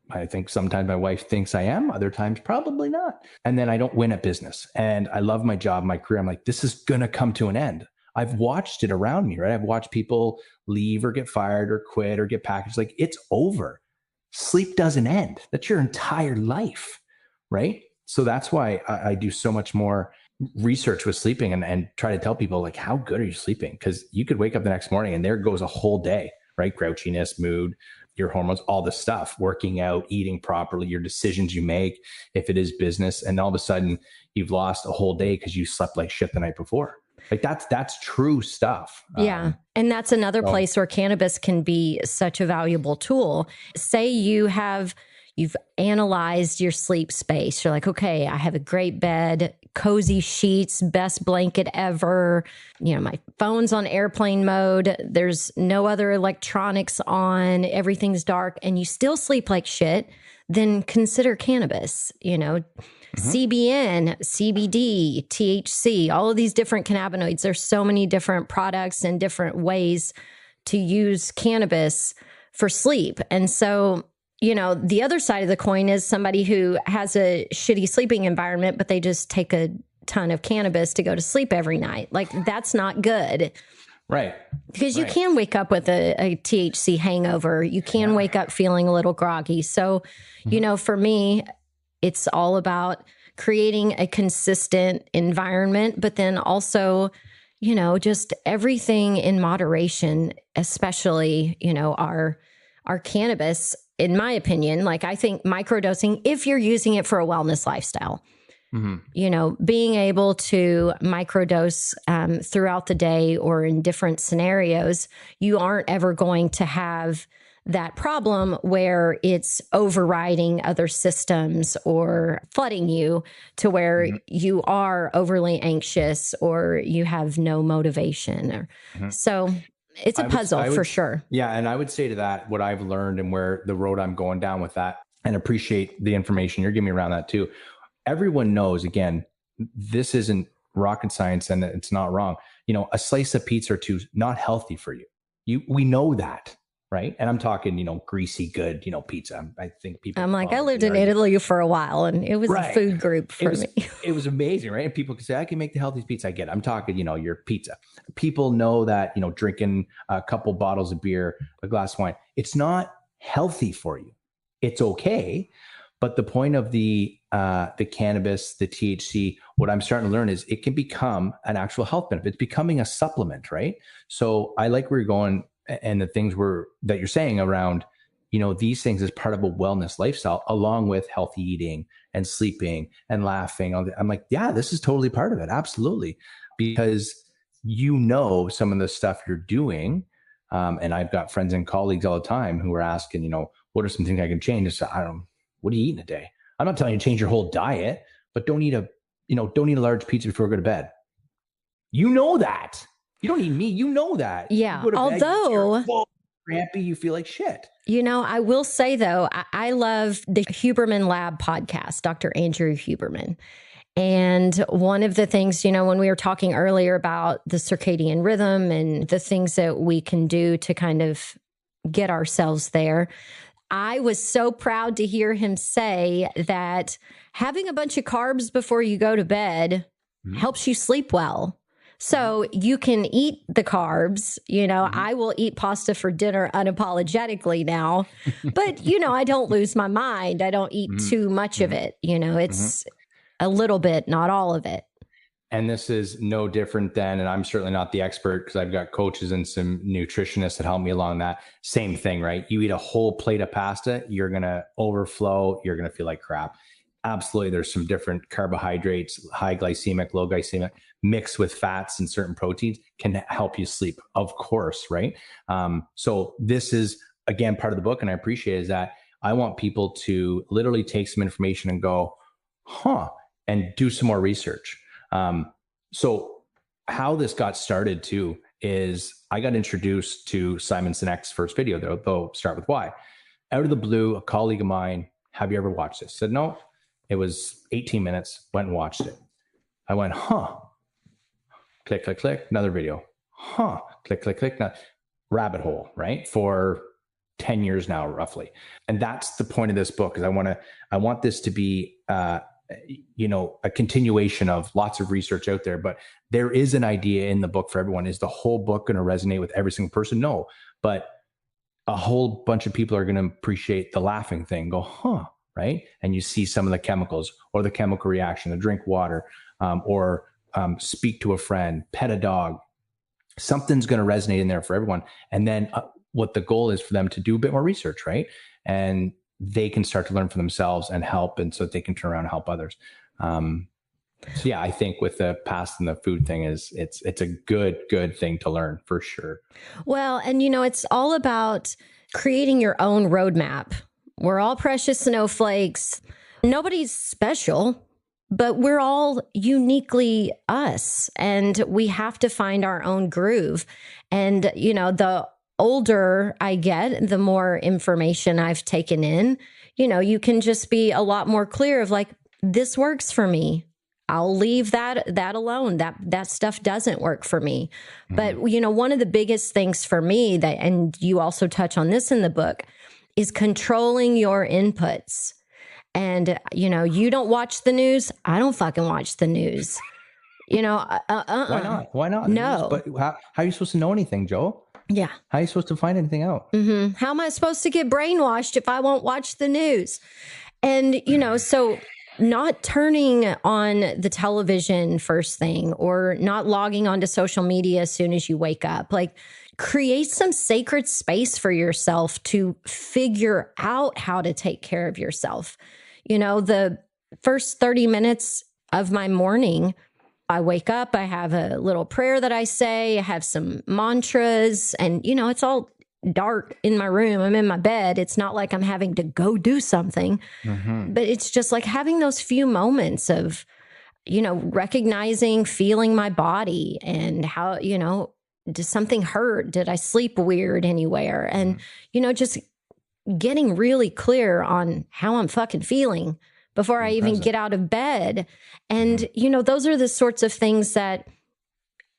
I think sometimes my wife thinks I am, other times probably not. And then I don't win at business. And I love my job, my career. I'm like, this is going to come to an end. I've watched it around me, right? I've watched people leave or get fired or quit or get packaged. Like, it's over. Sleep doesn't end. That's your entire life, right? So that's why I do so much more research with sleeping and try to tell people, like, how good are you sleeping? Because you could wake up the next morning and there goes a whole day, right? Grouchiness, mood, your hormones, all the stuff, working out, eating properly, your decisions you make, if it is business, and all of a sudden you've lost a whole day because you slept like shit the night before. Like, that's true stuff. Yeah. And that's another place where cannabis can be such a valuable tool. Say you've analyzed your sleep space. You're like, okay, I have a great bed, cozy sheets, best blanket ever. You know, my phone's on airplane mode. There's no other electronics on. Everything's dark, and you still sleep like shit. Then consider cannabis, you know. CBN, CBD, THC, all of these different cannabinoids. There's so many different products and different ways to use cannabis for sleep. And so, you know, the other side of the coin is somebody who has a shitty sleeping environment, but they just take a ton of cannabis to go to sleep every night. Like, that's not good. Right. Because you can wake up with a THC hangover. You can wake up feeling a little groggy. So, you know, for me, it's all about creating a consistent environment, but then also, you know, just everything in moderation, especially, you know, our cannabis, in my opinion. Like, I think microdosing, if you're using it for a wellness lifestyle, you know, being able to microdose throughout the day or in different scenarios, you aren't ever going to have that problem where it's overriding other systems or flooding you to where you are overly anxious or you have no motivation. So it's a puzzle for sure. Yeah. And I would say to that, what I've learned and where the road I'm going down with that, and appreciate the information you're giving me around that too. Everyone knows, again, this isn't rocket science and it's not wrong. You know, a slice of pizza or two is not healthy for you. We know that. Right. And I'm talking, you know, greasy, good, you know, pizza. I think people. I'm like, I lived in Italy for a while and it was a food group for me. It was amazing. Right. And people can say, I can make the healthiest pizza. I get it. I'm talking, you know, your pizza. People know that, you know, drinking a couple bottles of beer, a glass of wine, it's not healthy for you. It's okay. But the point of the cannabis, the THC, what I'm starting to learn is it can become an actual health benefit. It's becoming a supplement. Right. So I like where you're going. And the things that you're saying around, you know, these things as part of a wellness lifestyle, along with healthy eating and sleeping and laughing. I'm like, yeah, this is totally part of it. Absolutely. Because you know, some of the stuff you're doing. And I've got friends and colleagues all the time who are asking, you know, what are some things I can change? It's, what do you eat in a day? I'm not telling you to change your whole diet, but don't eat a large pizza before you go to bed. You know that. You don't need me. You know that. Yeah. Although crampy, you feel like shit. You know, I will say though, I love the Huberman Lab podcast, Dr. Andrew Huberman. And one of the things, you know, when we were talking earlier about the circadian rhythm and the things that we can do to kind of get ourselves there, I was so proud to hear him say that having a bunch of carbs before you go to bed helps you sleep well. So you can eat the carbs, I will eat pasta for dinner unapologetically now, but I don't lose my mind. I don't eat too much of it. It's a little bit, not all of it. And this is no different than, and I'm certainly not the expert because I've got coaches and some nutritionists that help me along that same thing, right? You eat a whole plate of pasta, you're going to overflow. You're going to feel like crap. Absolutely. There's some different carbohydrates, high glycemic, low glycemic, mixed with fats and certain proteins can help you sleep, of course, right? So this is, again, part of the book, and I appreciate is that I want people to literally take some information and go, and do some more research. So how this got started too is I got introduced to Simon Sinek's first video, though start with why. Out of the blue, a colleague of mine, have you ever watched this? Said, no. It was 18 minutes, went and watched it. I went, click, click, click, another video. Click, click, click, rabbit hole, right? For 10 years now, roughly. And that's the point of this book, is I want this to be, a continuation of lots of research out there, but there is an idea in the book for everyone. Is the whole book going to resonate with every single person? No, but a whole bunch of people are going to appreciate the laughing thing, go, right? And you see some of the chemicals or the chemical reaction, to drink water, or speak to a friend, pet a dog. Something's going to resonate in there for everyone. And then what the goal is for them to do a bit more research, right? And they can start to learn for themselves and help, and so they can turn around and help others. So yeah, I think with the past and the food thing it's a good thing to learn for sure. Well, and it's all about creating your own roadmap. We're all precious snowflakes. Nobody's special, but we're all uniquely us, and we have to find our own groove. And, the older I get, the more information I've taken in, you can just be a lot more clear of like, this works for me. I'll leave that alone. That stuff doesn't work for me. But, one of the biggest things for me and you also touch on this in the book, is controlling your inputs. And, you don't watch the news. I don't fucking watch the news. Why not? Why not? No. But how are you supposed to know anything, Joe? Yeah. How are you supposed to find anything out? Mm-hmm. How am I supposed to get brainwashed if I won't watch the news? And, so not turning on the television first thing, or not logging onto social media as soon as you wake up, like create some sacred space for yourself to figure out how to take care of yourself. The first 30 minutes of my morning, I wake up, I have a little prayer that I say, I have some mantras, and, it's all dark in my room. I'm in my bed. It's not like I'm having to go do something, but it's just like having those few moments of, recognizing, feeling my body and how, does something hurt? Did I sleep weird anywhere? And, just getting really clear on how I'm fucking feeling before I even get out of bed. And, those are the sorts of things that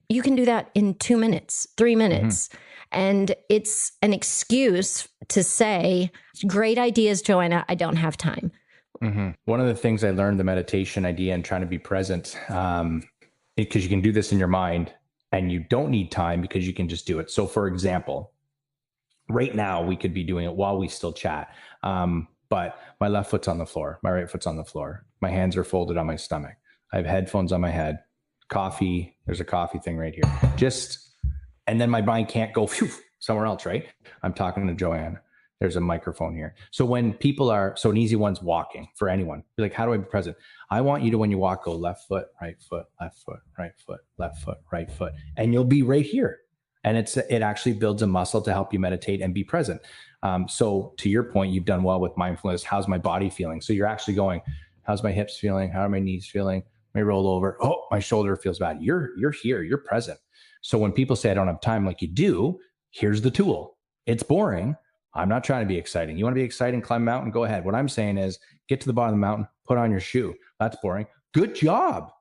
you can do that in 2 minutes, 3 minutes. And it's an excuse to say, great ideas, Joanna, I don't have time. One of the things I learned, the meditation idea and trying to be present, because you can do this in your mind and you don't need time because you can just do it. So for example, right now we could be doing it while we still chat. But my left foot's on the floor. My right foot's on the floor. My hands are folded on my stomach. I have headphones on my head. Coffee. There's a coffee thing right here. And then my mind can't go somewhere else, right? I'm talking to Joanne. There's a microphone here. So when people so an easy one's walking for anyone. You're like, how do I be present? I want you to, when you walk, go left foot, right foot, left foot, right foot, left foot, right foot. And you'll be right here. And it actually builds a muscle to help you meditate and be present. So to your point, you've done well with mindfulness. How's my body feeling? So you're actually going, how's my hips feeling? How are my knees feeling? May roll over. Oh, my shoulder feels bad. You're here. You're present. So when people say I don't have time, like you do, here's the tool. It's boring. I'm not trying to be exciting. You want to be exciting, climb a mountain, go ahead. What I'm saying is get to the bottom of the mountain, put on your shoe. That's boring. Good job.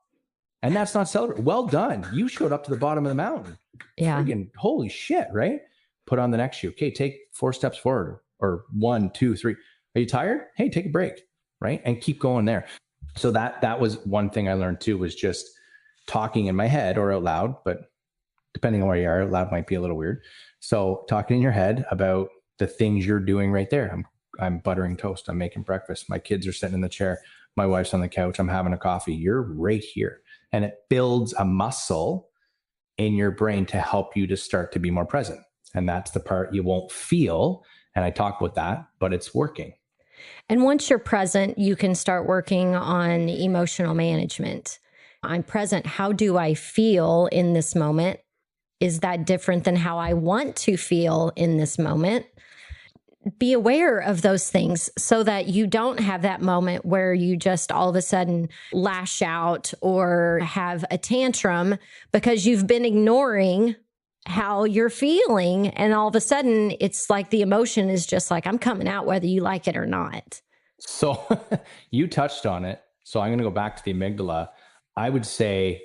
And that's not celebrating. Well done. You showed up to the bottom of the mountain. Yeah. Friggin' holy shit, right? Put on the next shoe. Okay, take 4 steps forward, or 1, 2, 3. Are you tired? Hey, take a break, right? And keep going there. So that was one thing I learned too, was just talking in my head or out loud, but depending on where you are, out loud might be a little weird. So talking in your head about the things you're doing right there. I'm buttering toast. I'm making breakfast. My kids are sitting in the chair. My wife's on the couch. I'm having a coffee. You're right here. And it builds a muscle in your brain to help you to start to be more present. And that's the part you won't feel. And I talk about that, but it's working. And once you're present, you can start working on emotional management. I'm present. How do I feel in this moment? Is that different than how I want to feel in this moment? Be aware of those things so that you don't have that moment where you just all of a sudden lash out or have a tantrum because you've been ignoring how you're feeling. And all of a sudden, it's like the emotion is just like, I'm coming out whether you like it or not. So you touched on it. So I'm going to go back to the amygdala. I would say,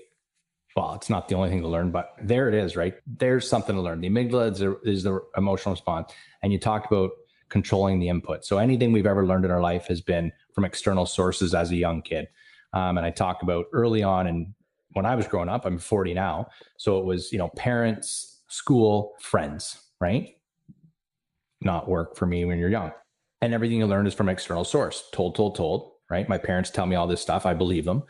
well, it's not the only thing to learn, but there it is, right? There's something to learn. The amygdala is the emotional response. And you talked about controlling the input. So anything we've ever learned in our life has been from external sources as a young kid. And I talk about early on, and when I was growing up, I'm 40 now. So it was, parents, school, friends, right? Not work for me when you're young. And everything you learn is from external source, told, right? My parents tell me all this stuff. I believe them.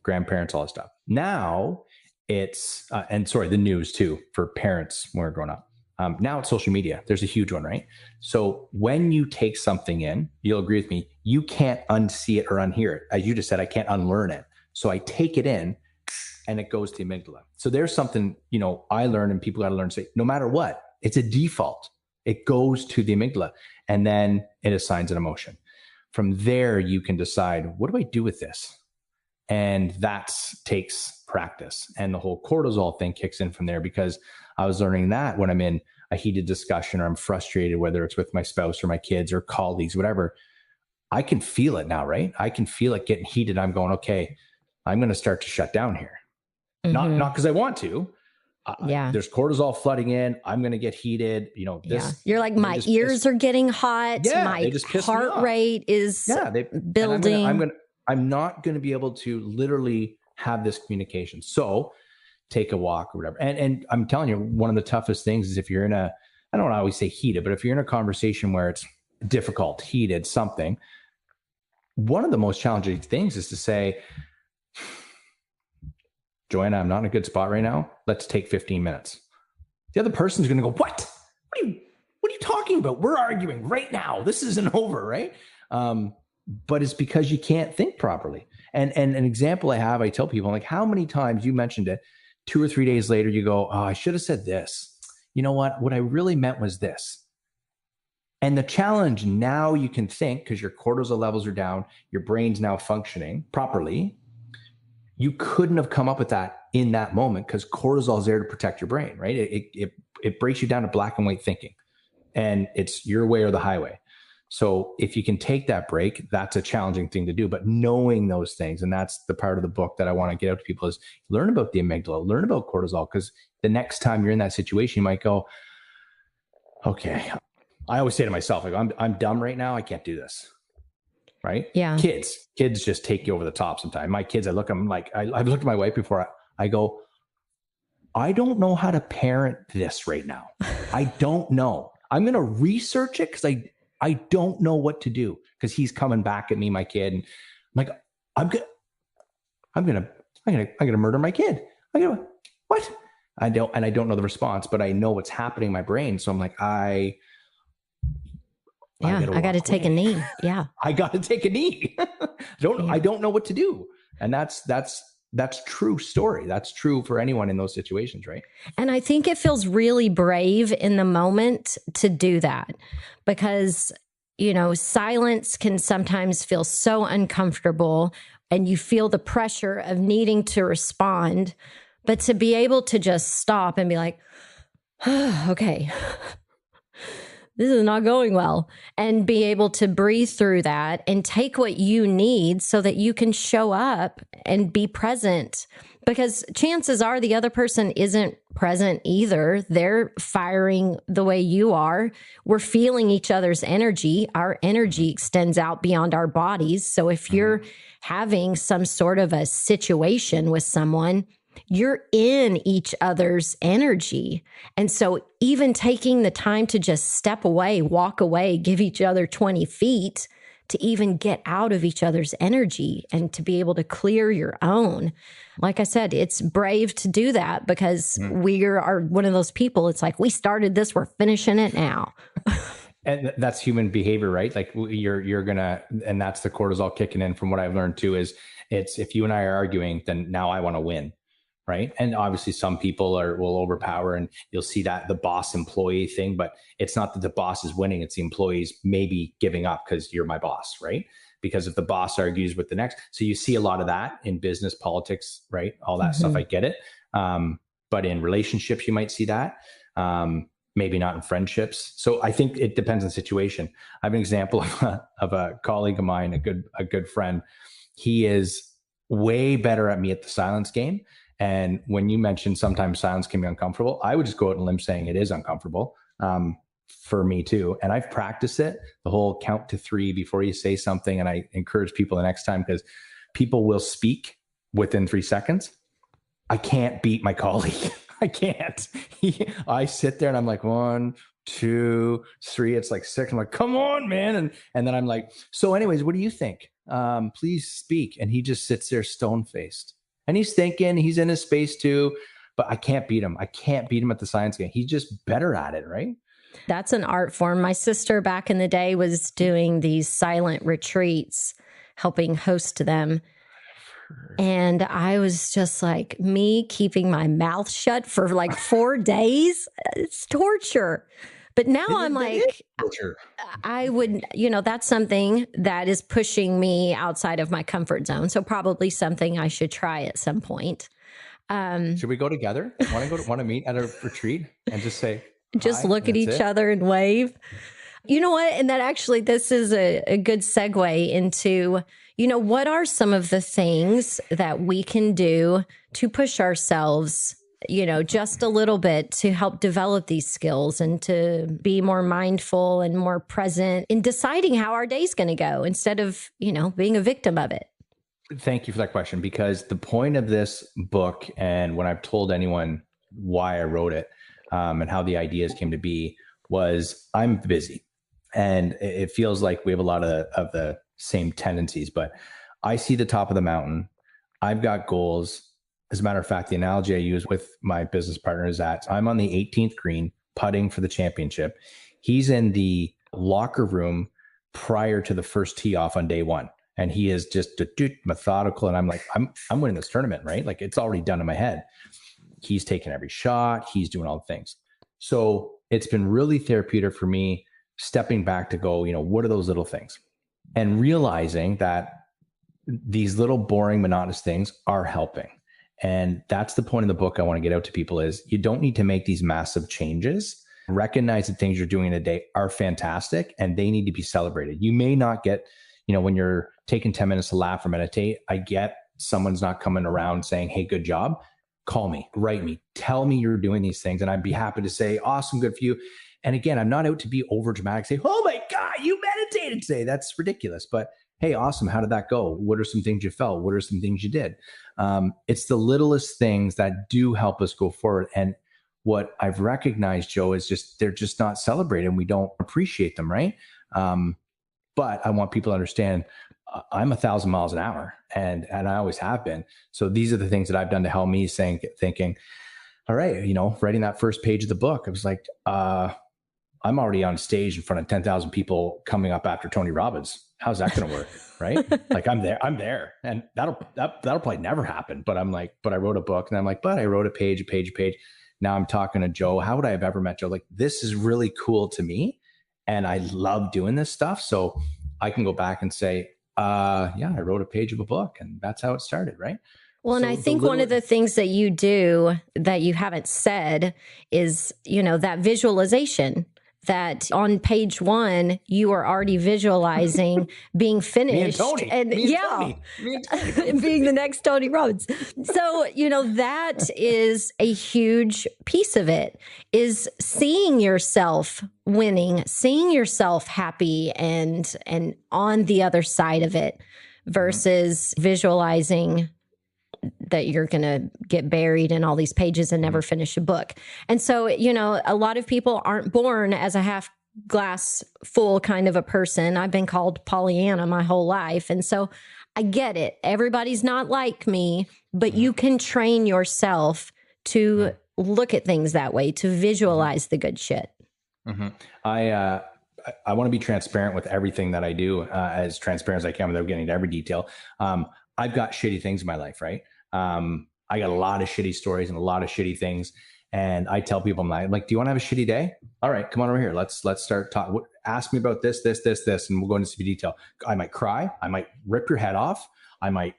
Grandparents, all this stuff. Now it's, the news too, for parents when we're growing up. Now it's social media. There's a huge one, right? So when you take something in, you'll agree with me, you can't unsee it or unhear it. As you just said, I can't unlearn it. So I take it in and it goes to the amygdala. So there's something, I learned and people got to learn to say, no matter what, it's a default. It goes to the amygdala and then it assigns an emotion. From there, you can decide, what do I do with this? And that takes practice. And the whole cortisol thing kicks in from there, because I was learning that when I'm in a heated discussion or I'm frustrated, whether it's with my spouse or my kids or colleagues, whatever, I can feel it now, right? I can feel it getting heated. I'm going, okay, I'm going to start to shut down here. Mm-hmm. Not because I want to. There's cortisol flooding in. I'm going to get heated. You're like, my ears are getting hot. Yeah, my heart rate is building. I'm not going to be able to literally have this communication. So take a walk or whatever. And I'm telling you, one of the toughest things is if you're in I don't want to always say heated, but if you're in a conversation where it's difficult, heated, something, one of the most challenging things is to say, Joanna, I'm not in a good spot right now. Let's take 15 minutes. The other person's going to go, what? What are you talking about? We're arguing right now. This isn't over, right? But it's because you can't think properly. And an example I tell people, like, how many times, you mentioned it, 2 or 3 days later, you go, oh, I should have said this. You know what? What I really meant was this. And the challenge now, you can think, because your cortisol levels are down, your brain's now functioning properly. You couldn't have come up with that in that moment because cortisol is there to protect your brain, right? It breaks you down to black and white thinking, and it's your way or the highway. So if you can take that break, that's a challenging thing to do. But knowing those things, and that's the part of the book that I want to get out to people, is learn about the amygdala, learn about cortisol, because the next time you're in that situation, you might go, okay. I always say to myself, like, I'm dumb right now. I can't do this. Right? Yeah. Kids just take you over the top sometimes. My kids, I've looked at my wife before. I go, I don't know how to parent this right now. I don't know. I'm going to research it because I don't know what to do, because he's coming back at me, my kid. And I'm like, I'm going to murder my kid. What? I don't know the response, but I know what's happening in my brain. So I'm like, I got to take a knee. Yeah. I got to take a knee. I don't know what to do. And that's true story. That's true for anyone in those situations, right? And I think it feels really brave in the moment to do that, because, silence can sometimes feel so uncomfortable and you feel the pressure of needing to respond, but to be able to just stop and be like, okay, this is not going well, and be able to breathe through that and take what you need so that you can show up and be present, because chances are the other person isn't present either. They're firing the way you are. We're feeling each other's energy. Our energy extends out beyond our bodies. So if you're having some sort of a situation with someone, you're in each other's energy. And so even taking the time to just step away, walk away, give each other 20 feet to even get out of each other's energy and to be able to clear your own. Like I said, it's brave to do that because we are one of those people. It's like, we started this, we're finishing it now. And that's human behavior, right? Like you're gonna, and that's the cortisol kicking in from what I've learned too, is it's, if you and I are arguing, then now I want to win. Right. And obviously some people will overpower, and you'll see that the boss employee thing, but it's not that the boss is winning. It's the employees maybe giving up because you're my boss. Right. Because if the boss argues with the next, so you see a lot of that in business, politics, right? All that stuff. I get it. But in relationships, you might see that. Maybe not in friendships. So I think it depends on the situation. I have an example of a colleague of mine, a good friend. He is way better at me at the silence game. And when you mentioned sometimes silence can be uncomfortable, I would just go out on a limb saying it is uncomfortable for me too. And I've practiced it, the whole count to 3 before you say something. And I encourage people the next time, because people will speak within 3 seconds. I can't beat my colleague. I can't. I sit there and I'm like 1, 2, 3. It's like 6. I'm like, come on, man. And then I'm like, so anyways, what do you think? Please speak. And he just sits there stone faced. And he's thinking, he's in his space too, but I can't beat him. I can't beat him at the science game. He's just better at it, right? That's an art form. My sister back in the day was doing these silent retreats, helping host them. And I was just like, me keeping my mouth shut for like 4 days. It's torture. But now I'm like, I would, that's something that is pushing me outside of my comfort zone. So probably something I should try at some point. Should we go together? Want to meet at a retreat and just say, just look at each other and wave? You know what? And that actually, this is a good segue into, what are some of the things that we can do to push ourselves, just a little bit to help develop these skills and to be more mindful and more present in deciding how our day's going to go instead of, being a victim of it. Thank you for that question, because the point of this book, and when I've told anyone why I wrote it and how the ideas came to be, was I'm busy. And it feels like we have a lot of the same tendencies, but I see the top of the mountain. I've got goals. As a matter of fact, the analogy I use with my business partner is that I'm on the 18th green putting for the championship. He's in the locker room prior to the first tee off on day 1. And he is just methodical. And I'm like, I'm winning this tournament, right? Like it's already done in my head. He's taking every shot. He's doing all the things. So it's been really therapeutic for me stepping back to go, what are those little things? And realizing that these little boring, monotonous things are helping. And that's the point of the book I want to get out to people is you don't need to make these massive changes. Recognize that things you're doing in a day are fantastic and they need to be celebrated. You may not get, when you're taking 10 minutes to laugh or meditate, I get someone's not coming around saying, hey, good job. Call me, write me, tell me you're doing these things. And I'd be happy to say, awesome, good for you. And again, I'm not out to be over dramatic, say, oh my God, you meditated today. That's ridiculous. But hey, awesome. How did that go? What are some things you felt? What are some things you did? It's the littlest things that do help us go forward. And what I've recognized, Joe, is just, they're just not celebrated and we don't appreciate them. Right. But I want people to understand I'm 1,000 miles an hour and I always have been. So these are the things that I've done to help me thinking, all right, writing that first page of the book, I was like, I'm already on stage in front of 10,000 people coming up after Tony Robbins. How's that going to work? Right. Like I'm there. And that'll probably never happen. But I'm like, but I wrote a book and I'm like, but I wrote a page. Now I'm talking to Joe. How would I have ever met Joe? Like, this is really cool to me. And I love doing this stuff. So I can go back and say, yeah, I wrote a page of a book and that's how it started. Right. Well, and I think one of the things that you do that you haven't said is, that visualization. that on page 1, you are already visualizing being finished. Me and Tony. Being the next Tony Robbins. So, that is a huge piece of it, is seeing yourself winning, seeing yourself happy and on the other side of it versus visualizing that you're going to get buried in all these pages and never finish a book. And so, a lot of people aren't born as a half glass full kind of a person. I've been called Pollyanna my whole life. And so I get it. Everybody's not like me, but you can train yourself to look at things that way, to visualize the good shit. Mm-hmm. I want to be transparent with everything that I do, as transparent as I can without getting into every detail. I've got shitty things in my life, right? I got a lot of shitty stories and a lot of shitty things. And I tell people, I'm like, do you want to have a shitty day? All right, come on over here. Let's start talking. Ask me about this, and we'll go into some detail. I might cry. I might rip your head off. I might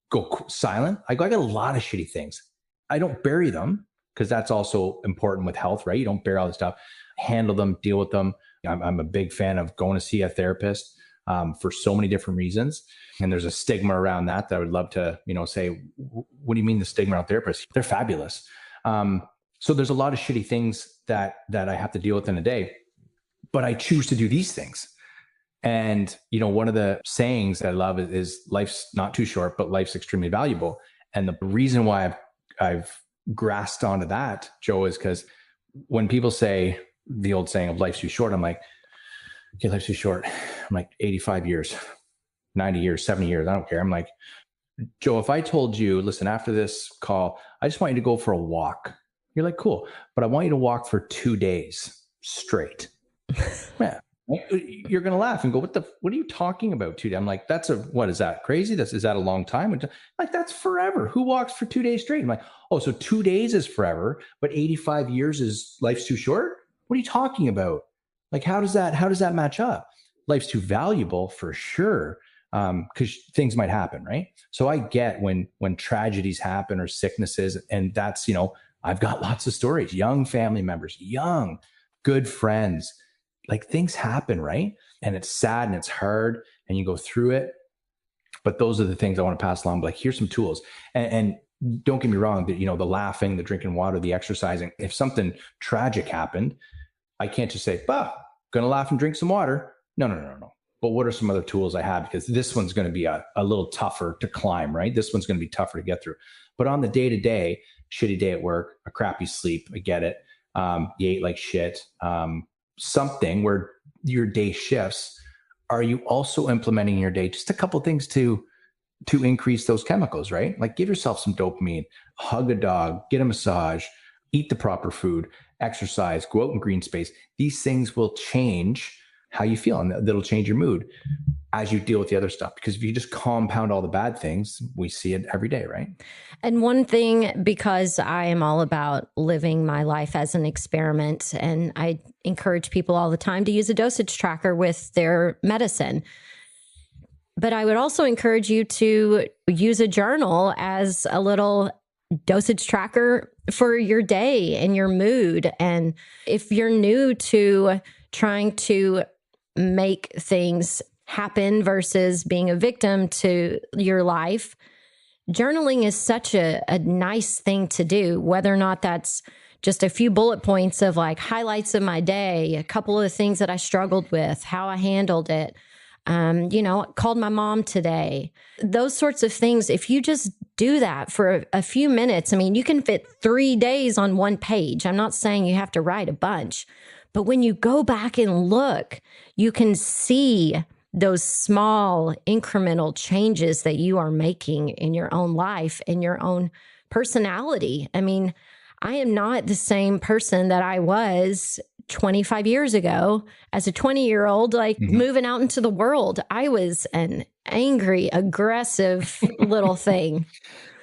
go silent. I got a lot of shitty things. I don't bury them because that's also important with health, right? You don't bury all this stuff. Handle them, deal with them. I'm a big fan of going to see a therapist for so many different reasons. And there's a stigma around that I would love to, say, what do you mean the stigma around therapists? They're fabulous. So there's a lot of shitty things that I have to deal with in a day, but I choose to do these things. And, one of the sayings that I love is life's not too short, but life's extremely valuable. And the reason why I've grasped onto that, Joe, is because when people say the old saying of life's too short, I'm like, okay, life's too short. I'm like 85 years, 90 years, 70 years. I don't care. I'm like, Joe, if I told you, listen, after this call, I just want you to go for a walk. You're like, cool. But I want you to walk for 2 days straight. Yeah. You're going to laugh and go, what are you talking about 2 days? I'm like, what is that? Crazy? Is that a long time? Like, that's forever. Who walks for 2 days straight? I'm like, oh, so 2 days is forever, but 85 years is life's too short? What are you talking about? Like, how does that match up? Life's too valuable for sure. Because things might happen, right? So I get when tragedies happen or sicknesses, and that's, I've got lots of stories, young family members, young, good friends, like things happen, right? And it's sad and it's hard and you go through it. But those are the things I want to pass along. Like, here's some tools. And don't get me wrong, the laughing, the drinking water, the exercising. If something tragic happened, I can't just say, gonna laugh and drink some water. No. But what are some other tools I have? Because this one's going to be a little tougher to climb, right? This one's going to be tougher to get through. But on the day-to-day, shitty day at work, a crappy sleep, I get it. You ate like shit. Something where your day shifts. Are you also implementing in your day just a couple of things to increase those chemicals, right? Like, give yourself some dopamine, hug a dog, get a massage, eat the proper food, exercise, go out in green space. These things will change how you feel, and that'll change your mood as you deal with the other stuff. Because if you just compound all the bad things, we see it every day, right? And one thing, because I am all about living my life as an experiment, and I encourage people all the time to use a dosage tracker with their medicine. But I would also encourage you to use a journal as a little dosage tracker for your day and your mood. And if you're new to trying to make things happen versus being a victim to your life, journaling is such a nice thing to do, whether or not that's just a few bullet points of like highlights of my day, a couple of things that I struggled with, how I handled it. Called my mom today, those sorts of things. If you just do that for a few minutes, I mean, you can fit 3 days on one page. I'm not saying you have to write a bunch, but when you go back and look, you can see those small incremental changes that you are making in your own life and your own personality. I mean, I am not the same person that I was 25 years ago as a 20-year-old, moving out into the world. I was an angry, aggressive little thing.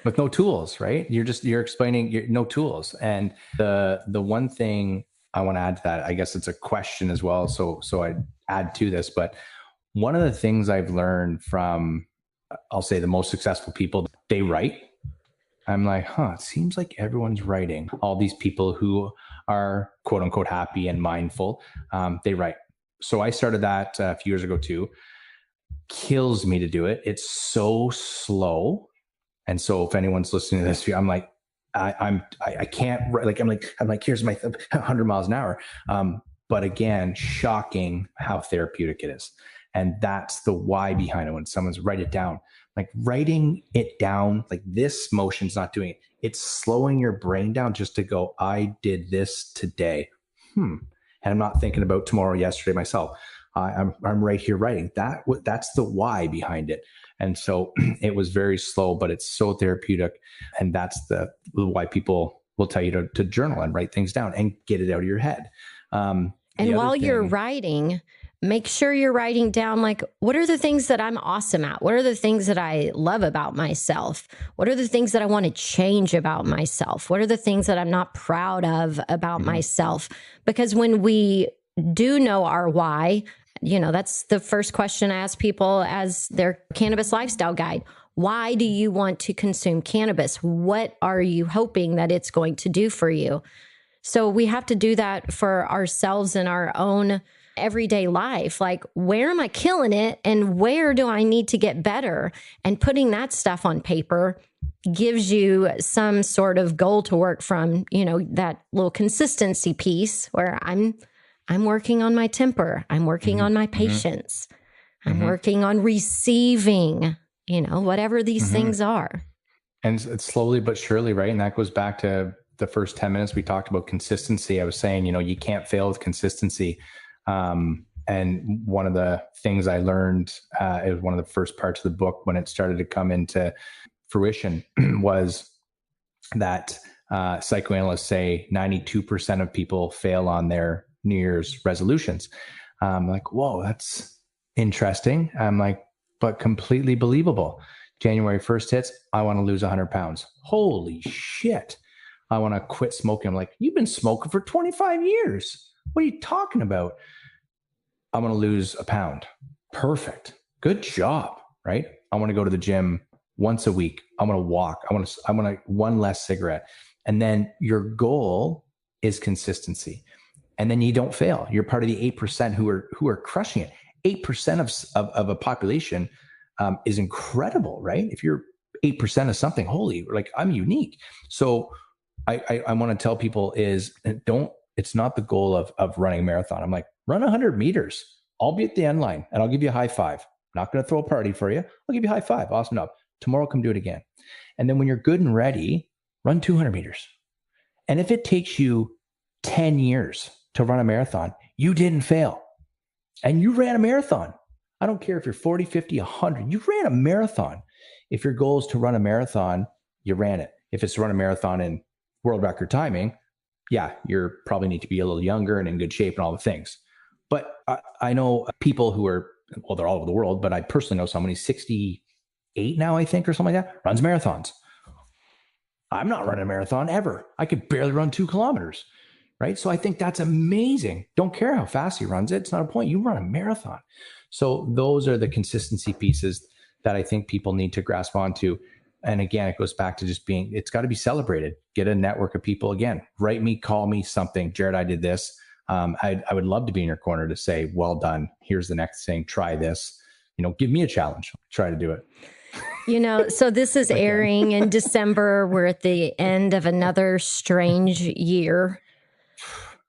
With no tools, right? You're explaining no tools. And the one thing I want to add to that, I guess it's a question as well. So I'd add to this, but one of the things I've learned from, I'll say, the most successful people, they write. I'm like, it seems like everyone's writing. All these people who are quote unquote happy and mindful, they write. So I started that a few years ago too. Kills me to do it. It's so slow. And so if anyone's listening to this, I'm like, I can't, like, I'm like, here's my 100 miles an hour. But again, shocking how therapeutic it is. And that's the why behind it. When someone's write it down, like writing it down, like this motion's not doing it. It's slowing your brain down just to go, I did this today. And I'm not thinking about tomorrow, yesterday myself. I'm right here writing that. That's the why behind it. And so it was very slow, but it's so therapeutic. And that's the why people will tell you to journal and write things down and get it out of your head. And while you're writing, make sure you're writing down, like, what are the things that I'm awesome at? What are the things that I love about myself? What are the things that I want to change about myself? What are the things that I'm not proud of about myself? Because when we do know our why, that's the first question I ask people as their cannabis lifestyle guide. Why do you want to consume cannabis? What are you hoping that it's going to do for you? So we have to do that for ourselves in our own everyday life. Like, where am I killing it? And where do I need to get better? And putting that stuff on paper gives you some sort of goal to work from, that little consistency piece where I'm working on my temper. I'm working on my patience. I'm working on receiving, whatever these things are. And it's slowly but surely, right? And that goes back to the first 10 minutes we talked about consistency. I was saying, you can't fail with consistency. And one of the things I learned, it was one of the first parts of the book when it started to come into fruition was that psychoanalysts say 92% of people fail on their New Year's resolutions. I'm like, whoa, that's interesting. I'm like, but completely believable. January 1st hits, I want to lose 100 pounds. Holy shit. I want to quit smoking. I'm like, you've been smoking for 25 years. What are you talking about? I want to lose a pound. Perfect. Good job. Right. I want to go to the gym once a week. I want to walk. I want to one less cigarette. And then your goal is consistency. And then you don't fail. You're part of the 8% who are crushing it. 8% of a population is incredible, right? If you're 8% of something, holy, like I'm unique. So I want to tell people it's not the goal of running a marathon. I'm like, run 100 meters. I'll be at the end line and I'll give you a high five. I'm not going to throw a party for you. I'll give you a high five. Awesome enough. Tomorrow, come do it again. And then when you're good and ready, run 200 meters. And if it takes you 10 years to run a marathon, you didn't fail. And you ran a marathon. I don't care if you're 40, 50, 100. You ran a marathon. If your goal is to run a marathon, you ran it. If it's to run a marathon in world record timing, yeah, you probably need to be a little younger and in good shape and all the things. But I know people who are, well, they're all over the world, but I personally know someone who's 68 now, I think, or something like that, runs marathons. I'm not running a marathon ever. I could barely run 2 kilometers, right? So I think that's amazing. Don't care how fast he runs it. It's not a point. You run a marathon. So those are the consistency pieces that I think people need to grasp onto. And again, it goes back to just being, it's got to be celebrated. Get a network of people. Again, write me, call me something. Jarrett, I did this. I would love to be in your corner to say, well done. Here's the next thing. Try this. Give me a challenge. Try to do it. So this is airing in December. We're at the end of another strange year.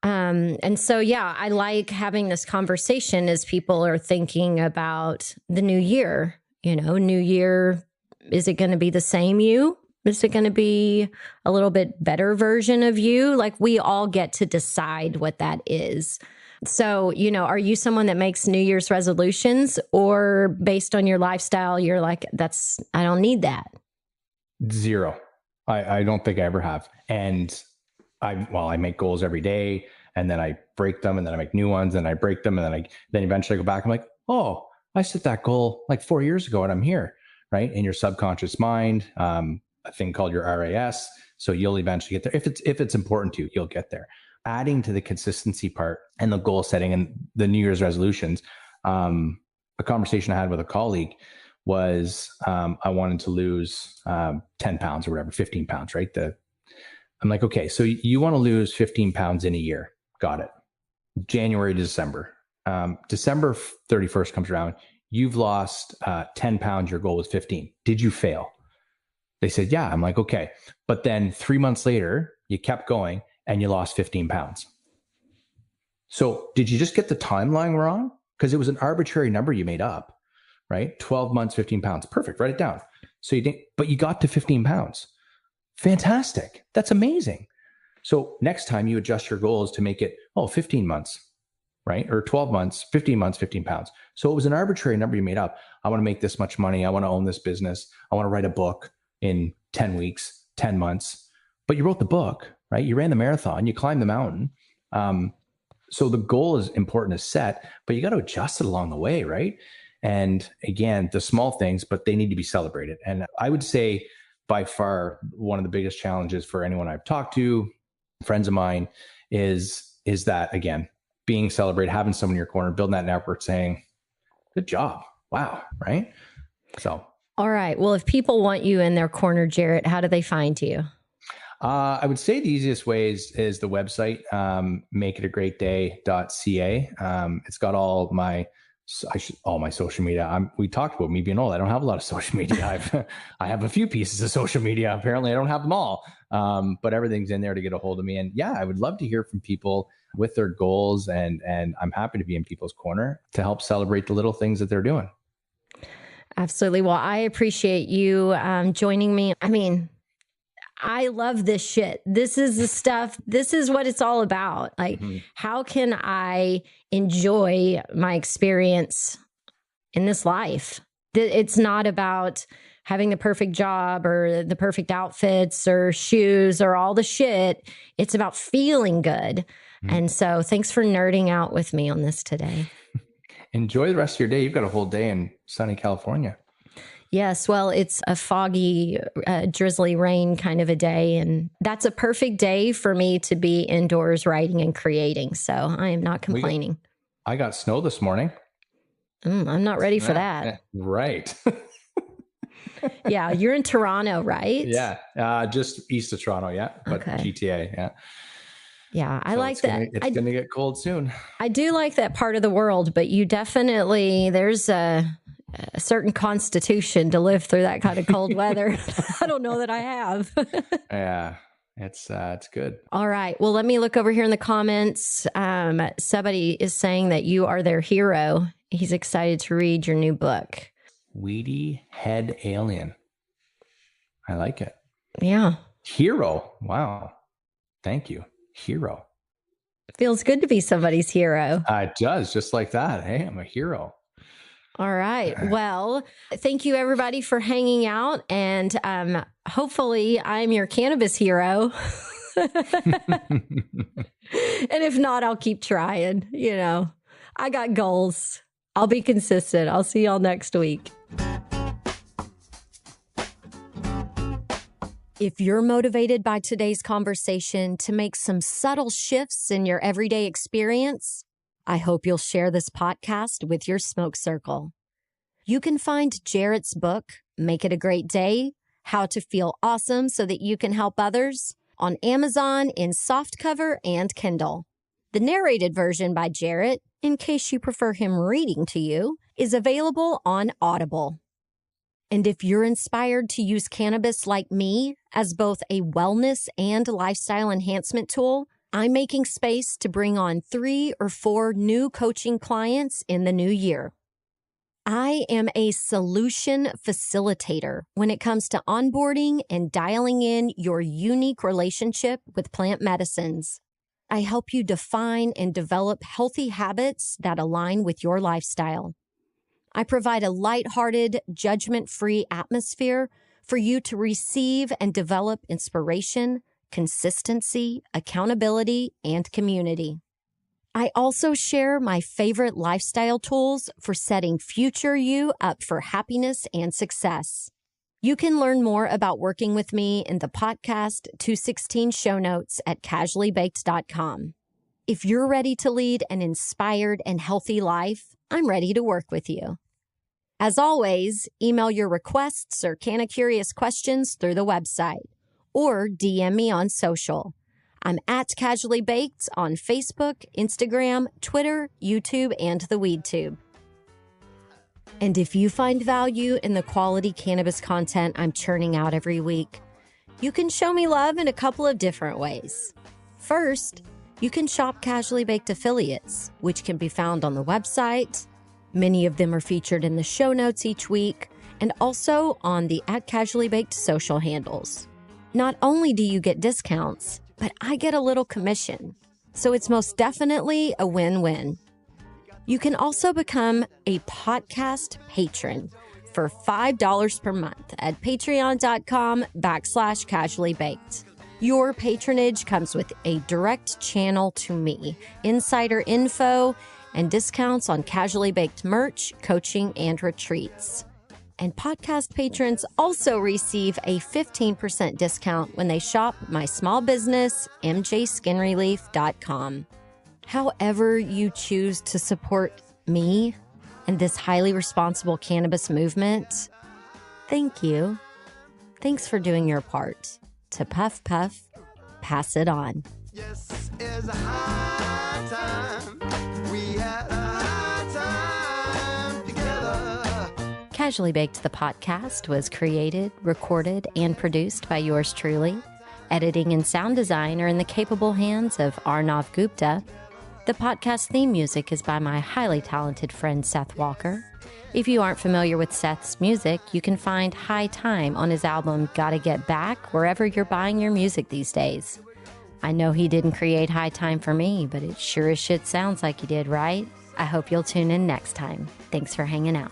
And so, yeah, I like having this conversation as people are thinking about the new year. New year, is it going to be the same you? Is it going to be a little bit better version of you? Like, we all get to decide what that is. So, are you someone that makes New Year's resolutions, or based on your lifestyle, you're like, I don't need that? Zero. I don't think I ever have. And I make goals every day, and then I break them, and then I make new ones, and I break them. And then eventually I go back. I'm like, oh, I set that goal like 4 years ago and I'm here, right? In your subconscious mind, a thing called your RAS. So you'll eventually get there. If it's important to you, you'll get there. Adding to the consistency part and the goal setting and the New Year's resolutions, a conversation I had with a colleague was I wanted to lose 10 pounds or whatever, 15 pounds, right? I'm like, okay, so you want to lose 15 pounds in a year. Got it. January to December. December 31st comes around. You've lost 10 pounds. Your goal was 15. Did you fail? They said, yeah. I'm like, okay. But then 3 months later, you kept going and you lost 15 pounds. So did you just get the timeline wrong? Because it was an arbitrary number you made up, right? 12 months, 15 pounds. Perfect. Write it down. So you didn't, but you got to 15 pounds. Fantastic. That's amazing. So next time you adjust your goals to make it, 15 months, right? Or 12 months, 15 months, 15 pounds. So it was an arbitrary number you made up. I want to make this much money. I want to own this business. I want to write a book in 10 weeks, 10 months. But you wrote the book, right? You ran the marathon, you climbed the mountain. So the goal is important to set, but you got to adjust it along the way, right? And again, the small things, but they need to be celebrated. And I would say by far, one of the biggest challenges for anyone I've talked to, friends of mine, is that, again, being celebrated, having someone in your corner, building that network, saying, good job. Wow. Right. So. All right. Well, if people want you in their corner, Jarrett, how do they find you? I would say the easiest way is the website, makeitagreatday.ca. It's got all my social media. We talked about me being old. I don't have a lot of social media. I have a few pieces of social media. Apparently I don't have them all. But everything's in there to get a hold of me. And yeah, I would love to hear from people with their goals, and I'm happy to be in people's corner to help celebrate the little things that they're doing. Absolutely. Well, I appreciate you joining me. I mean, I love this shit. This is the stuff. This is what it's all about. Like, how can I enjoy my experience in this life? It's not about having the perfect job or the perfect outfits or shoes or all the shit. It's about feeling good. And so thanks for nerding out with me on this today. Enjoy the rest of your day. You've got a whole day in sunny California. Yes, well, it's a foggy, drizzly rain kind of a day, and that's a perfect day for me to be indoors writing and creating. So I am not complaining. I got snow this morning. I'm not ready for that. Right. Yeah, you're in Toronto, right? Yeah, just east of Toronto, yeah. But okay. GTA, yeah. Yeah, I like that. It's going to get cold soon. I do like that part of the world, but you definitely, there's a certain constitution to live through that kind of cold weather. I don't know that I have. Yeah, it's good. All right. Well, let me look over here in the comments. Somebody is saying that you are their hero. He's excited to read your new book. Weedy Head Alien. I like it. Yeah. Hero. Wow. Thank you. Hero. Feels good to be somebody's hero. It does, just like that. Hey, I'm a hero. All right. Well, thank you everybody for hanging out, and hopefully I'm your cannabis hero. And if not, I'll keep trying. You know, I got goals. I'll be consistent. I'll see y'all next week. If you're motivated by today's conversation to make some subtle shifts in your everyday experience, I hope you'll share this podcast with your smoke circle. You can find Jarrett's book, Make It a Great Day, How to Feel Awesome So That You Can Help Others, on Amazon in softcover and Kindle. The narrated version by Jarrett, in case you prefer him reading to you, is available on Audible. And if you're inspired to use cannabis like me as both a wellness and lifestyle enhancement tool, I'm making space to bring on 3 or 4 new coaching clients in the new year. I am a solution facilitator when it comes to onboarding and dialing in your unique relationship with plant medicines. I help you define and develop healthy habits that align with your lifestyle. I provide a lighthearted, judgment-free atmosphere for you to receive and develop inspiration, consistency, accountability, and community. I also share my favorite lifestyle tools for setting future you up for happiness and success. You can learn more about working with me in the Potcast 216 show notes at casuallybaked.com. If you're ready to lead an inspired and healthy life, I'm ready to work with you. As always, email your requests or Canna Curious questions through the website or DM me on social. I'm at Casually Baked on Facebook, Instagram, Twitter, YouTube, and the WeedTube. And if you find value in the quality cannabis content I'm churning out every week, you can show me love in a couple of different ways. First, you can shop Casually Baked affiliates, which can be found on the website. Many of them are featured in the show notes each week and also on the @Casually Baked social handles. Not only do you get discounts, but I get a little commission. So it's most definitely a win-win. You can also become a podcast patron for $5 per month at patreon.com/casuallybaked. Your patronage comes with a direct channel to me, insider info, and discounts on Casually Baked merch, coaching, and retreats. And podcast patrons also receive a 15% discount when they shop my small business, mjskinrelief.com. However you choose to support me and this highly responsible cannabis movement, thank you. Thanks for doing your part. To puff, puff, pass it on. Yes, it's a high time. We had a high time together. Casually Baked, the podcast, was created, recorded, and produced by yours truly. Editing and sound design are in the capable hands of Arnav Gupta. The podcast theme music is by my highly talented friend Seth Walker. If you aren't familiar with Seth's music, you can find High Time on his album Gotta Get Back wherever you're buying your music these days. I know he didn't create High Time for me, but it sure as shit sounds like he did, right? I hope you'll tune in next time. Thanks for hanging out.